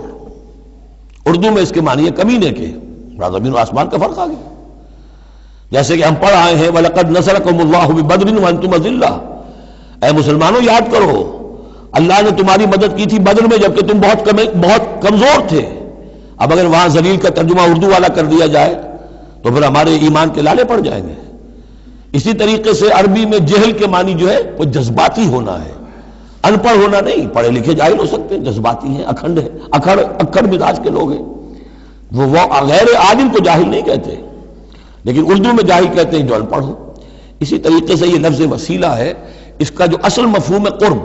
اردو میں اس کے معنی ہے کمینے کے، زمین و آسمان کا فرق آ گیا۔ جیسے کہ ہم پڑھ آئے ہیں وَلَقَدْ نَصَرَكُمُ اللَّهُ بِبَدْرٍ وَأَنْتُمْ أَذِلَّةٌ، اے مسلمانوں یاد کرو اللہ نے تمہاری مدد کی تھی بدر میں جبکہ تم بہت کمزور تھے۔ اب اگر وہاں ذلیل کا ترجمہ اردو والا کر دیا جائے تو پھر ہمارے ایمان کے لالے پڑ جائیں گے۔ اسی طریقے سے عربی میں جہل کے معنی جو ہے وہ جذباتی ہونا ہے، ان پڑھ ہونا نہیں، پڑھے لکھے جاہل ہو سکتے ہیں، جذباتی ہیں، اکھڑ ہے، اکھڑ مزاج کے لوگ ہیں، وہ غیر عالم کو جاہل نہیں کہتے، لیکن اردو میں جاہل کہتے ہیں جو ان پڑھ ہو۔ اسی طریقے سے یہ لفظ وسیلہ ہے، اس کا جو اصل مفہوم ہے قرب۔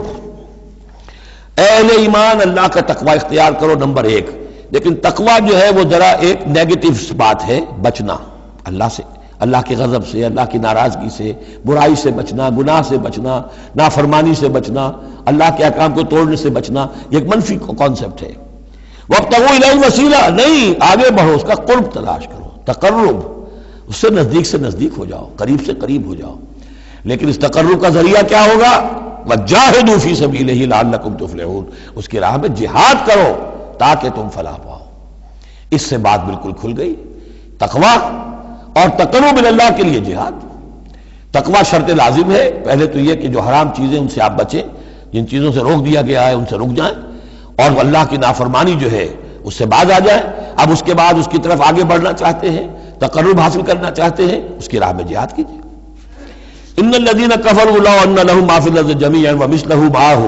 اہل ایمان اللہ کا تقوی اختیار کرو نمبر ایک، لیکن تقوی جو ہے وہ ذرا ایک نیگیٹو بات ہے، بچنا اللہ سے، اللہ کے غضب سے، اللہ کی ناراضگی سے، برائی سے بچنا، گناہ سے بچنا، نافرمانی سے بچنا، اللہ کے احکام کو توڑنے سے بچنا، یہ ایک منفی کانسیپٹ ہے۔ وابتغوا الیہ الوسیلہ، نہیں، آگے بڑھو، اس کا قرب تلاش کرو، تقرب، اس سے نزدیک ہو جاؤ، قریب سے قریب ہو جاؤ۔ لیکن اس تقرب کا ذریعہ کیا ہوگا؟ وجاہدوا فی سبیلہ لعلکم تفلحون، اس کی راہ میں جہاد کرو تاکہ تم فلاح پاؤ۔ اس سے بات بالکل کھل گئی، تقوی اور تقرب اللہ کے لیے جہاد۔ تقوی شرط لازم ہے، پہلے تو یہ کہ جو حرام چیزیں ان سے آپ بچیں، جن چیزوں سے روک دیا گیا ہے ان سے رک جائیں، اور اللہ کی نافرمانی جو ہے اس سے باز آ جائیں۔ اب اس کے بعد اس کی طرف آگے بڑھنا چاہتے ہیں، تقرب حاصل کرنا چاہتے ہیں، اس کی راہ میں جہاد کیجیے۔ ان الذین کفروا لو ان لهم ما فی الارض جميعا ومثلہ معه،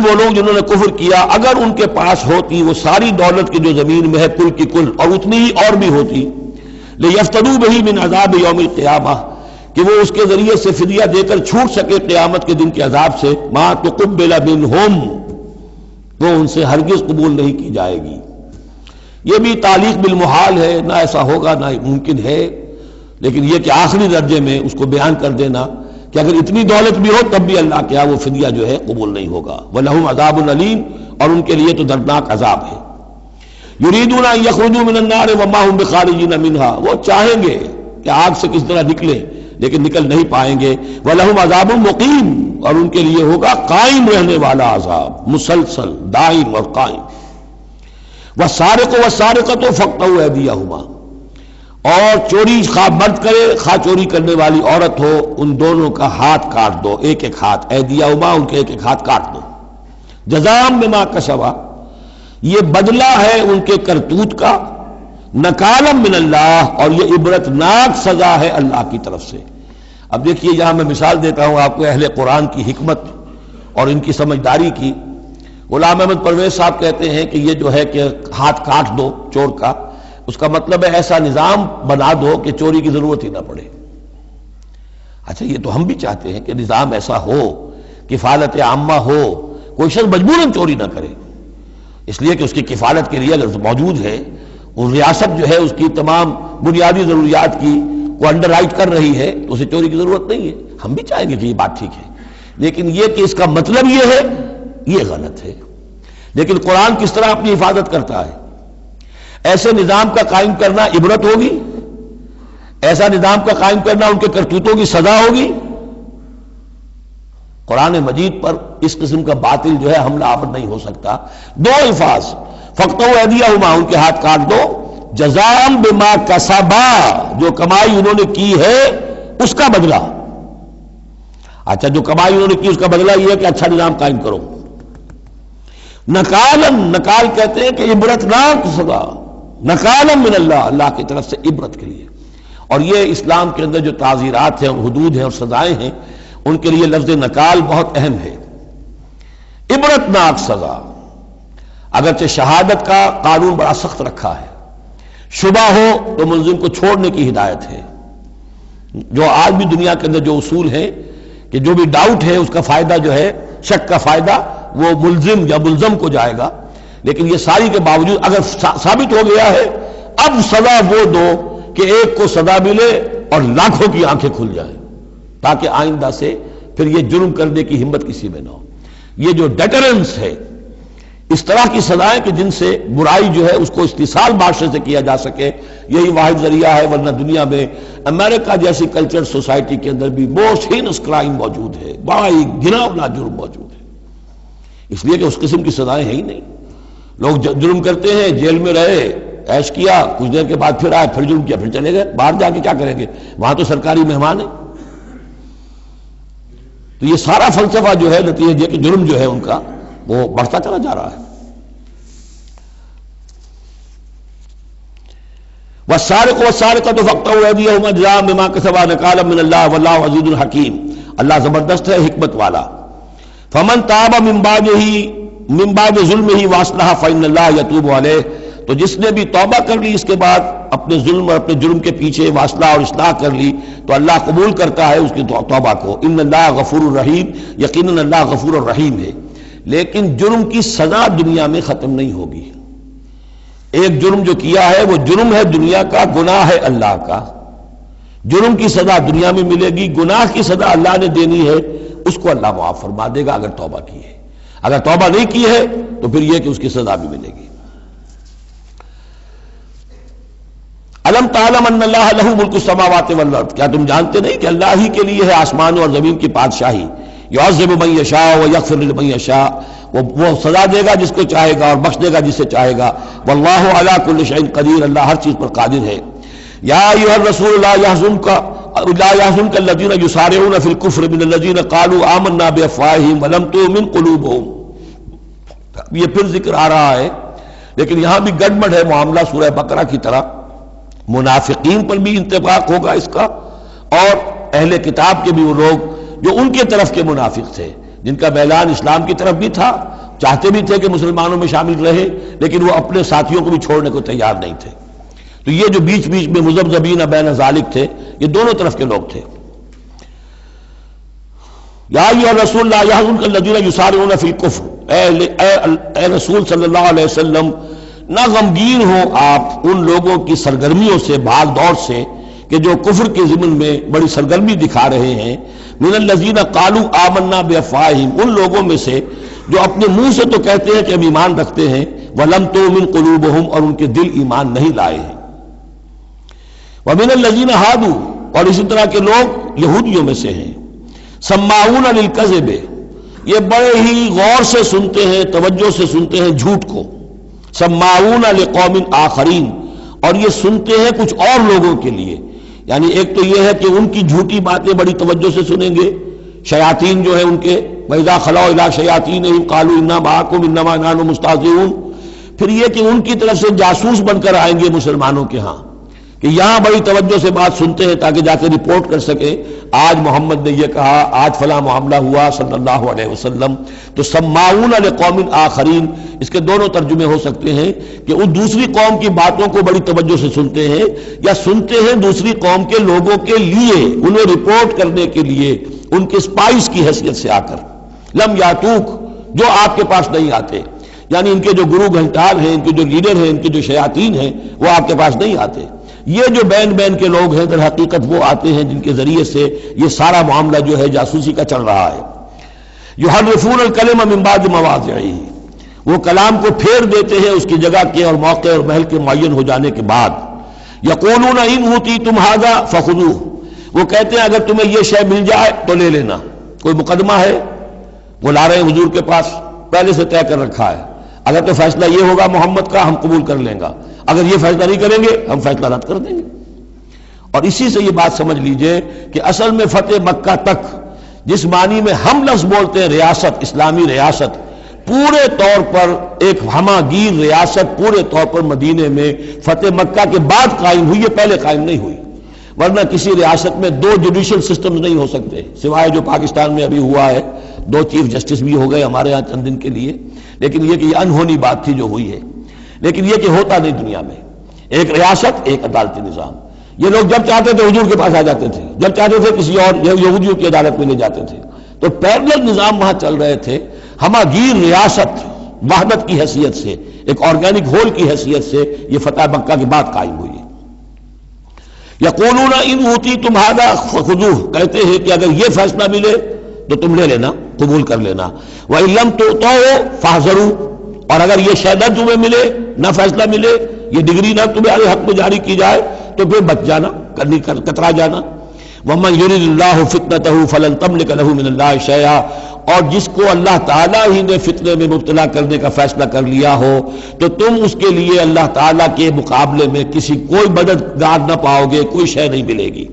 وہ لوگ جنہوں نے کفر کیا اگر ان کے پاس ہوتی وہ ساری دولت کی جو زمین میں ہے کل کی کل، اور اتنی ہی اور بھی ہوتی، لیفتدوا بہ من عذاب یوم القیامہ، کہ وہ اس کے ذریعے سے فدیہ دے کر چھوٹ سکے قیامت کے دن کے عذاب سے، ما تقبل منہم، وہ ان سے ہرگز قبول نہیں کی جائے گی۔ یہ بھی تعلیق بالمحال ہے، نہ ایسا ہوگا نہ ممکن ہے، لیکن یہ کہ آخری درجے میں اس کو بیان کر دینا کہ اگر اتنی دولت بھی ہو تب بھی اللہ کیا وہ فدیہ جو ہے قبول نہیں ہوگا۔ وَلَهُمْ عَذَابٌ أَلِيمٌ، اور ان کے لیے تو دردناک عذاب ہے۔ يُرِيدُونَ أَن يَخْرُجُوا مِنَ النَّارِ وَمَا هُمْ بِخَارِجِينَ مِنْهَا، وہ چاہیں گے کہ آگ سے کس طرح نکلیں لیکن نکل نہیں پائیں گے۔ وَلَهُمْ عَذَابٌ مُقِيمٌ، اور ان کے لیے ہوگا قائم رہنے والا عذاب، مسلسل دائم اور قائم۔ وَالسَّارِقُ وَالسَّارِقَةُ فَاقْطَعُوا أَيْدِيَهُمَا، اور چوری خواہ مرد کرے خواہ چوری کرنے والی عورت ہو، ان دونوں کا ہاتھ کاٹ دو، ایک ایک ہاتھ، ایدیہما، ان کے ایک ایک ہاتھ کاٹ دو۔ جزاء بما کسبا، یہ بدلہ ہے ان کے کرتوت کا، نکالا من اللہ، اور یہ عبرتناک سزا ہے اللہ کی طرف سے۔ اب دیکھیے یہاں میں مثال دیتا ہوں آپ کو اہل قرآن کی حکمت اور ان کی سمجھداری کی۔ غلام احمد پرویز صاحب کہتے ہیں کہ یہ جو ہے کہ ہاتھ کاٹ دو چور کا، اس کا مطلب ہے ایسا نظام بنا دو کہ چوری کی ضرورت ہی نہ پڑے۔ اچھا یہ تو ہم بھی چاہتے ہیں کہ نظام ایسا ہو، کفالت عامہ ہو، کوئی شخص مجبوراً چوری نہ کرے، اس لیے کہ اس کی کفالت کے لیے اگر موجود ہے، وہ ریاست جو ہے اس کی تمام بنیادی ضروریات کی وہ انڈر رائٹ کر رہی ہے تو اسے چوری کی ضرورت نہیں ہے۔ ہم بھی چاہیں گے کہ یہ بات ٹھیک ہے، لیکن یہ کہ اس کا مطلب یہ ہے، یہ غلط ہے۔ لیکن قرآن کس طرح اپنی حفاظت کرتا ہے؟ ایسے نظام کا قائم کرنا عبرت ہوگی، ایسا نظام کا قائم کرنا ان کے کرتوتوں کی سزا ہوگی۔ قرآن مجید پر اس قسم کا باطل جو ہے حملہ آور نہیں ہو سکتا۔ دو الفاظ، فَاقْطَعُوا أَيْدِيَهُمَا، ان کے ہاتھ کاٹ دو، جزاء بما کسبا، جو کمائی انہوں نے کی ہے اس کا بدلہ۔ اچھا، جو کمائی انہوں نے کی اس کا بدلہ یہ ہے کہ اچھا نظام قائم کرو۔ نکالن، نکال کہتے ہیں کہ عبرتناک سزا، نکالن من اللہ، اللہ کی طرف سے عبرت کے لیے۔ اور یہ اسلام کے اندر جو تعزیرات ہیں اور حدود ہیں اور سزائیں ہیں، ان کے لیے لفظ نکال بہت اہم ہے۔ عبرتناک سزا، اگرچہ شہادت کا قانون بڑا سخت رکھا ہے، شبہ ہو تو ملزم کو چھوڑنے کی ہدایت ہے۔ جو آج بھی دنیا کے اندر جو اصول ہیں کہ جو بھی ڈاؤٹ ہے اس کا فائدہ جو ہے، شک کا فائدہ وہ ملزم یا ملزم کو جائے گا، لیکن یہ ساری کے باوجود اگر ثابت ہو گیا ہے، اب سزا وہ دو کہ ایک کو سزا ملے اور لاکھوں کی آنکھیں کھل جائیں، تاکہ آئندہ سے پھر یہ جرم کرنے کی ہمت کسی میں نہ ہو۔ یہ جو ڈیٹرنس ہے، اس طرح کی سزائیں کہ جن سے برائی جو ہے اس کو استحصال معاشرے سے کیا جا سکے، یہی واحد ذریعہ ہے۔ ورنہ دنیا میں امریکہ جیسی کلچر سوسائٹی کے اندر بھی موسٹ ہینس کرائم موجود ہے، بڑا ہی گھناؤنا جرم موجود ہے، اس لیے کہ اس قسم کی سزائیں ہیں ہی نہیں۔ لوگ جرم کرتے ہیں، جیل میں رہے، عیش کیا، کچھ دیر کے بعد پھر آئے، پھر جرم کیا، پھر چلے گئے، باہر جا کے کیا کریں گے، وہاں تو سرکاری مہمان ہیں۔ تو یہ سارا فلسفہ جو ہے نتیجہ کہ جرم جو ہے ان کا وہ بڑھتا چلا جا رہا ہے۔ والسارق والسارقۃ فاقطعوا أيديهما جزاء بما كسبا نكالا من الله والله عزيز حكيم، اللہ زبردست ہے، حکمت والا۔ فمن تاب من بعد ظلمه واصلح فإن الله يتوب عليه، تو جس نے بھی توبہ کر لی اس کے بعد اپنے ظلم اور اپنے جرم کے پیچھے واصلہ اور اصلاح کر لی تو اللہ قبول کرتا ہے اس کی توبہ کو۔ ان اللہ غفور الرحیم، یقیناً اللہ غفور الرحیم ہے۔ لیکن جرم کی سزا دنیا میں ختم نہیں ہوگی۔ ایک جرم جو کیا ہے وہ جرم ہے دنیا کا، گناہ ہے اللہ کا۔ جرم کی سزا دنیا میں ملے گی، گناہ کی سزا اللہ نے دینی ہے، اس کو اللہ معاف فرما دے گا اگر توبہ کی ہے۔ اگر توبہ نہیں کی ہے تو پھر یہ کہ اس کی سزا بھی ملے گی۔ الم تعلم ان اللہ لہ ملک السماوات والارض، کیا تم جانتے نہیں کہ اللہ ہی کے لیے ہے آسمانوں اور زمین کی بادشاہی۔ یعذب من یشاء ویغفر لمن یشاء، وہ سزا دے گا جس کو چاہے گا اور بخش دے گا جسے چاہے گا۔ واللہ علی کل شیء قدیر، اللہ ہر چیز پر قادر ہے۔ یا ایھا الرسول لا يحزنک الذین یسارعون فی الکفر من الذین قالوا آمنا بافواہہم ولم تؤمن قلوبہم۔ یہ پھر ذکر آ رہا ہے، لیکن یہاں بھی گڑبڑ ہے معاملہ سورہ بقرہ کی طرح۔ منافقین پر بھی انطباق ہوگا اس کا، اور اہل کتاب کے بھی وہ لوگ جو ان کے طرف کے منافق تھے، جن کا میلان اسلام کی طرف بھی تھا، چاہتے بھی تھے کہ مسلمانوں میں شامل رہے، لیکن وہ اپنے ساتھیوں کو بھی چھوڑنے کو تیار نہیں تھے۔ تو یہ جو بیچ بیچ میں مذبذبین بین ذالک تھے، یہ دونوں طرف کے لوگ تھے۔ یا ایھا الرسول لا يحزنک الذین یسارعون فی الکفر، اے رسول صلی اللہ علیہ وسلم، نہ غمگین ہو آپ ان لوگوں کی سرگرمیوں سے، بھاگ دوڑ سے، کہ جو کفر کے ضمن میں بڑی سرگرمی دکھا رہے ہیں۔ من الذین قالوا آمنا بافواہہم، ان لوگوں میں سے جو اپنے منہ سے تو کہتے ہیں کہ ہم ایمان رکھتے ہیں، ولم تؤمن قلوبہم، اور ان کے دل ایمان نہیں لائے ہیں۔ ومن الذین ہادوا، اور اسی طرح کے لوگ یہودیوں میں سے ہیں۔ سماعون للکذب، یہ بڑے ہی غور سے سنتے ہیں، توجہ سے سنتے ہیں جھوٹ کو۔ سماعون لقوم آخرین، اور یہ سنتے ہیں کچھ اور لوگوں کے لیے، یعنی ایک تو یہ ہے کہ ان کی جھوٹی باتیں بڑی توجہ سے سنیں گے، شیاطین جو ہے ان کے، وَإِذَا خَلَوْا إِلَىٰ شَيَاطِينِهِمْ قَالُوا إِنَّا مَعَكُمْ إِنَّمَا نَحْنُ مُسْتَهْزِئُونَ۔ پھر یہ کہ ان کی طرف سے جاسوس بن کر آئیں گے مسلمانوں کے ہاں، کہ یہاں بڑی توجہ سے بات سنتے ہیں تاکہ جا کے رپورٹ کر سکیں، آج محمد نے یہ کہا، آج فلاں معاملہ ہوا صلی اللہ علیہ وسلم۔ تو سماعون لقوم آخرین، اس کے دونوں ترجمے ہو سکتے ہیں کہ وہ دوسری قوم کی باتوں کو بڑی توجہ سے سنتے ہیں، یا سنتے ہیں دوسری قوم کے لوگوں کے لیے، انہیں رپورٹ کرنے کے لیے، ان کے اسپائس کی حیثیت سے آ کر۔ لم یاتوک، جو آپ کے پاس نہیں آتے، یعنی ان کے جو گرو گھنٹال ہیں، ان کے جو لیڈر ہیں، ان کے جو شیاطین ہیں، وہ آپ کے پاس نہیں آتے۔ یہ جو بین بین کے لوگ ہیں در حقیقت وہ آتے ہیں جن کے ذریعے سے یہ سارا معاملہ جو ہے جاسوسی کا چل رہا ہے۔ یحرفون الکلم من بعد مواضعہ، وہ کلام کو پھیر دیتے ہیں اس کی جگہ کے اور موقع اور محل کے معین ہو جانے کے بعد. یقولون ان اوتیتم ھذا فخذوہ، وہ کہتے ہیں اگر تمہیں یہ شے مل جائے تو لے لینا. کوئی مقدمہ ہے، وہ لا رہے ہیں حضور کے پاس، پہلے سے طے کر رکھا ہے، اگر تو فیصلہ یہ ہوگا محمد کا ہم قبول کر لیں گا، اگر یہ فیصلہ نہیں کریں گے ہم فیصلہ رد کر دیں گے. اور اسی سے یہ بات سمجھ لیجئے کہ اصل میں فتح مکہ تک جس معنی میں ہم لفظ بولتے ہیں ریاست، اسلامی ریاست، پورے طور پر ایک ہماگیر ریاست پورے طور پر مدینے میں فتح مکہ کے بعد قائم ہوئی ہے، پہلے قائم نہیں ہوئی. ورنہ کسی ریاست میں دو جوڈیشل سسٹم نہیں ہو سکتے، سوائے جو پاکستان میں ابھی ہوا ہے، 2 چیف جسٹس بھی ہو گئے ہمارے ہاں چند دن کے لیے، لیکن یہ کہ یہ انہونی بات تھی جو ہوئی ہے. لیکن یہ کہ ہوتا نہیں دنیا میں، ایک ریاست ایک عدالتی نظام. یہ لوگ جب چاہتے تھے حضور کے پاس آ جاتے تھے، جب چاہتے تھے کسی اور یہودیوں کی عدالت میں لے جاتے تھے. تو پیرلل نظام وہاں چل رہے تھے. ہماگیر ریاست وحدت کی حیثیت سے، ایک آرگینک ہول کی حیثیت سے یہ فتح مکہ کے بعد قائم ہوئی. یقولون ان اوتیتم ھذا فخذوہ، کہتے ہیں کہ اگر یہ فیصلہ ملے تو تم لے لینا، قبول کر لینا. وَإِن لَّمْ تُؤْتَوْا فَاحْذَرُوا، اور اگر یہ شے نہ تمہیں ملے، نہ فیصلہ ملے، یہ ڈگری نہ تمہارے حق میں جاری کی جائے تو پھر بچ جانا، کترا جانا. وَمَن يُرِدِ اللَّهُ فِتْنَتَهُ فَلَن تَمْلِكَ لَهُ مِنَ اللَّهِ شَيْئًا، اور جس کو اللہ تعالیٰ ہی نے فتنے میں مبتلا کرنے کا فیصلہ کر لیا ہو تو تم اس کے لیے اللہ تعالیٰ کے مقابلے میں کوئی مددگار نہ پاؤ گے، کوئی شے نہیں ملے گی.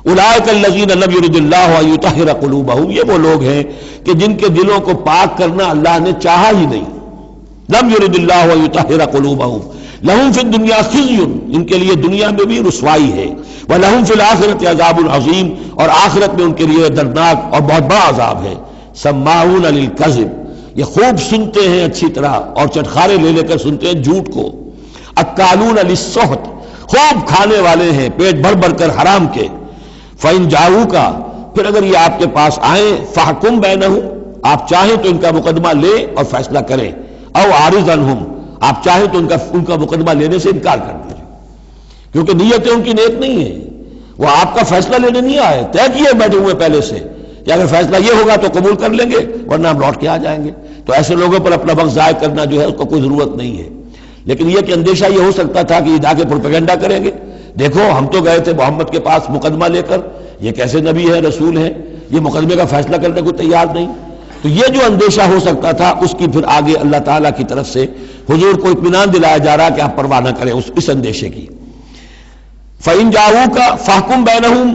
اولئک الذین لم یرد اللہ ان یطہر قلوبہم، یہ وہ لوگ ہیں کہ جن کے دلوں کو پاک کرنا اللہ نے چاہا ہی نہیں. لم یرد اللہ ان یطہر قلوبہم لہم فی الدنیا خزی، ان کے لیے دنیا میں بھی رسوائی ہے. ولہم فی الآخرۃ عذاب عظیم، اور آخرت میں ان کے لیے دردناک اور بہت بڑا عذاب ہے. سماعون للکذب، یہ خوب سنتے ہیں اچھی طرح اور چٹخارے لے لے کر سنتے ہیں جھوٹ کو. اکالون للسحت، خوب کھانے والے ہیں پیٹ بھر بھر کر حرام کے. فإن جاؤوک، پھر اگر یہ آپ کے پاس آئیں، فاحکم بینہم، آپ چاہیں تو ان کا مقدمہ لیں اور فیصلہ کریں. او اعرض عنہم، آپ چاہیں تو ان کا مقدمہ لینے سے انکار کر دیجیے، کیونکہ نیتیں ان کی نیک نہیں ہیں. وہ آپ کا فیصلہ لینے نہیں آئے، طے کیے بیٹھے ہوئے پہلے سے کہ اگر فیصلہ یہ ہوگا تو قبول کر لیں گے ورنہ ہم لوٹ کے آ جائیں گے. تو ایسے لوگوں پر اپنا وقت ضائع کرنا جو ہے اس کو کوئی ضرورت نہیں ہے. لیکن یہ کہ اندیشہ یہ ہو سکتا تھا کہ یہ جا کے پروپیگنڈا کریں گے، دیکھو ہم تو گئے تھے محمد کے پاس مقدمہ لے کر، یہ کیسے نبی ہے، رسول ہے، یہ مقدمے کا فیصلہ کرنے کو تیار نہیں. تو یہ جو اندیشہ ہو سکتا تھا اس کی پھر آگے اللہ تعالیٰ کی طرف سے حضور کو اطمینان دلایا جا رہا کہ آپ پرواہ نہ کریں اس اندیشے کی. فَإِن جَاءُوكَ فَاحْكُم بَيْنَهُمْ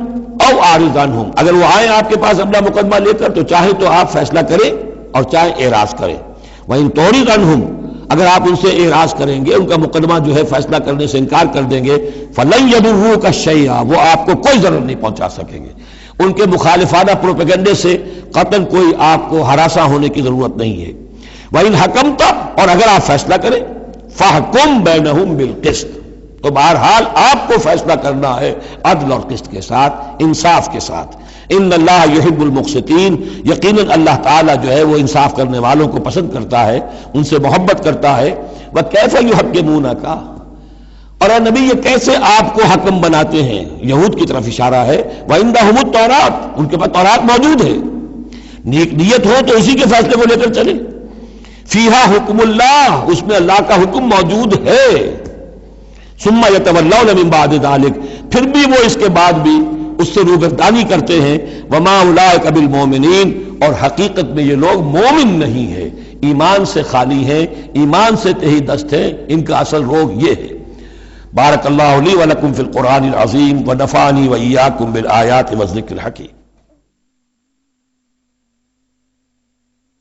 أَوْ أَعْرِضْ عَنْهُمْ، اگر وہ آئیں آپ کے پاس اپنا مقدمہ لے کر تو چاہے تو آپ فیصلہ کریں اور چاہے اعراض کریں. وَإِن تُعْرِضْ عَنْهُمْ، اگر آپ ان سے اعراض کریں گے، ان کا مقدمہ جو ہے فیصلہ کرنے سے انکار کر دیں گے، فَلَن يَضُرُّوكَ شَيْئًا، وہ آپ کو کوئی ضرر نہیں پہنچا سکیں گے. ان کے مخالفانہ پروپیگنڈے سے قطعاً کوئی آپ کو ہراساں ہونے کی ضرورت نہیں ہے. وَإِنْ حَكَمْتَ، اور اگر آپ فیصلہ کریں، فَاحْكُم بَيْنَهُمْ بِالْقِسْطِ، تو بہرحال آپ کو فیصلہ کرنا ہے عدل اور قسط کے ساتھ، انصاف کے ساتھ. ان اللہ یحب المقسطین، یقیناً اللہ تعالیٰ جو ہے وہ انصاف کرنے والوں کو پسند کرتا ہے، ان سے محبت کرتا ہے. وَكَيْفَ يُحَكِّمُونَكَ، اور اے نبی یہ کیسے آپ کو حکم بناتے ہیں، یہود کی طرف اشارہ ہے. وَعِندَهُمُ التَّوْرَاۃ، ان کے پاس تورات موجود ہے، نیک نیت ہو تو اسی کے فیصلے کو لے کر چلیں. فِيهَا حُكْمُ اللَّهِ، اس میں اللہ کا حکم موجود ہے. ثُمَّ يَتَوَلَّوْنَ مِن بَعْدِ ذَلِكَ، پھر بھی وہ اس کے بعد بھی اس سے روگردانی کرتے ہیں. وَمَا أُولَٰئِكَ بِالْمُؤْمِنِينَ، اور حقیقت میں یہ لوگ مومن نہیں ہیں، ایمان سے خالی ہیں، ایمان سے تہی دست ہیں، ان کا اصل روگ یہ ہے. بارک اللہ لی ولکم فی القرآن العظیم ونفعنی وإیاکم بالآیات والذکر الحکیم.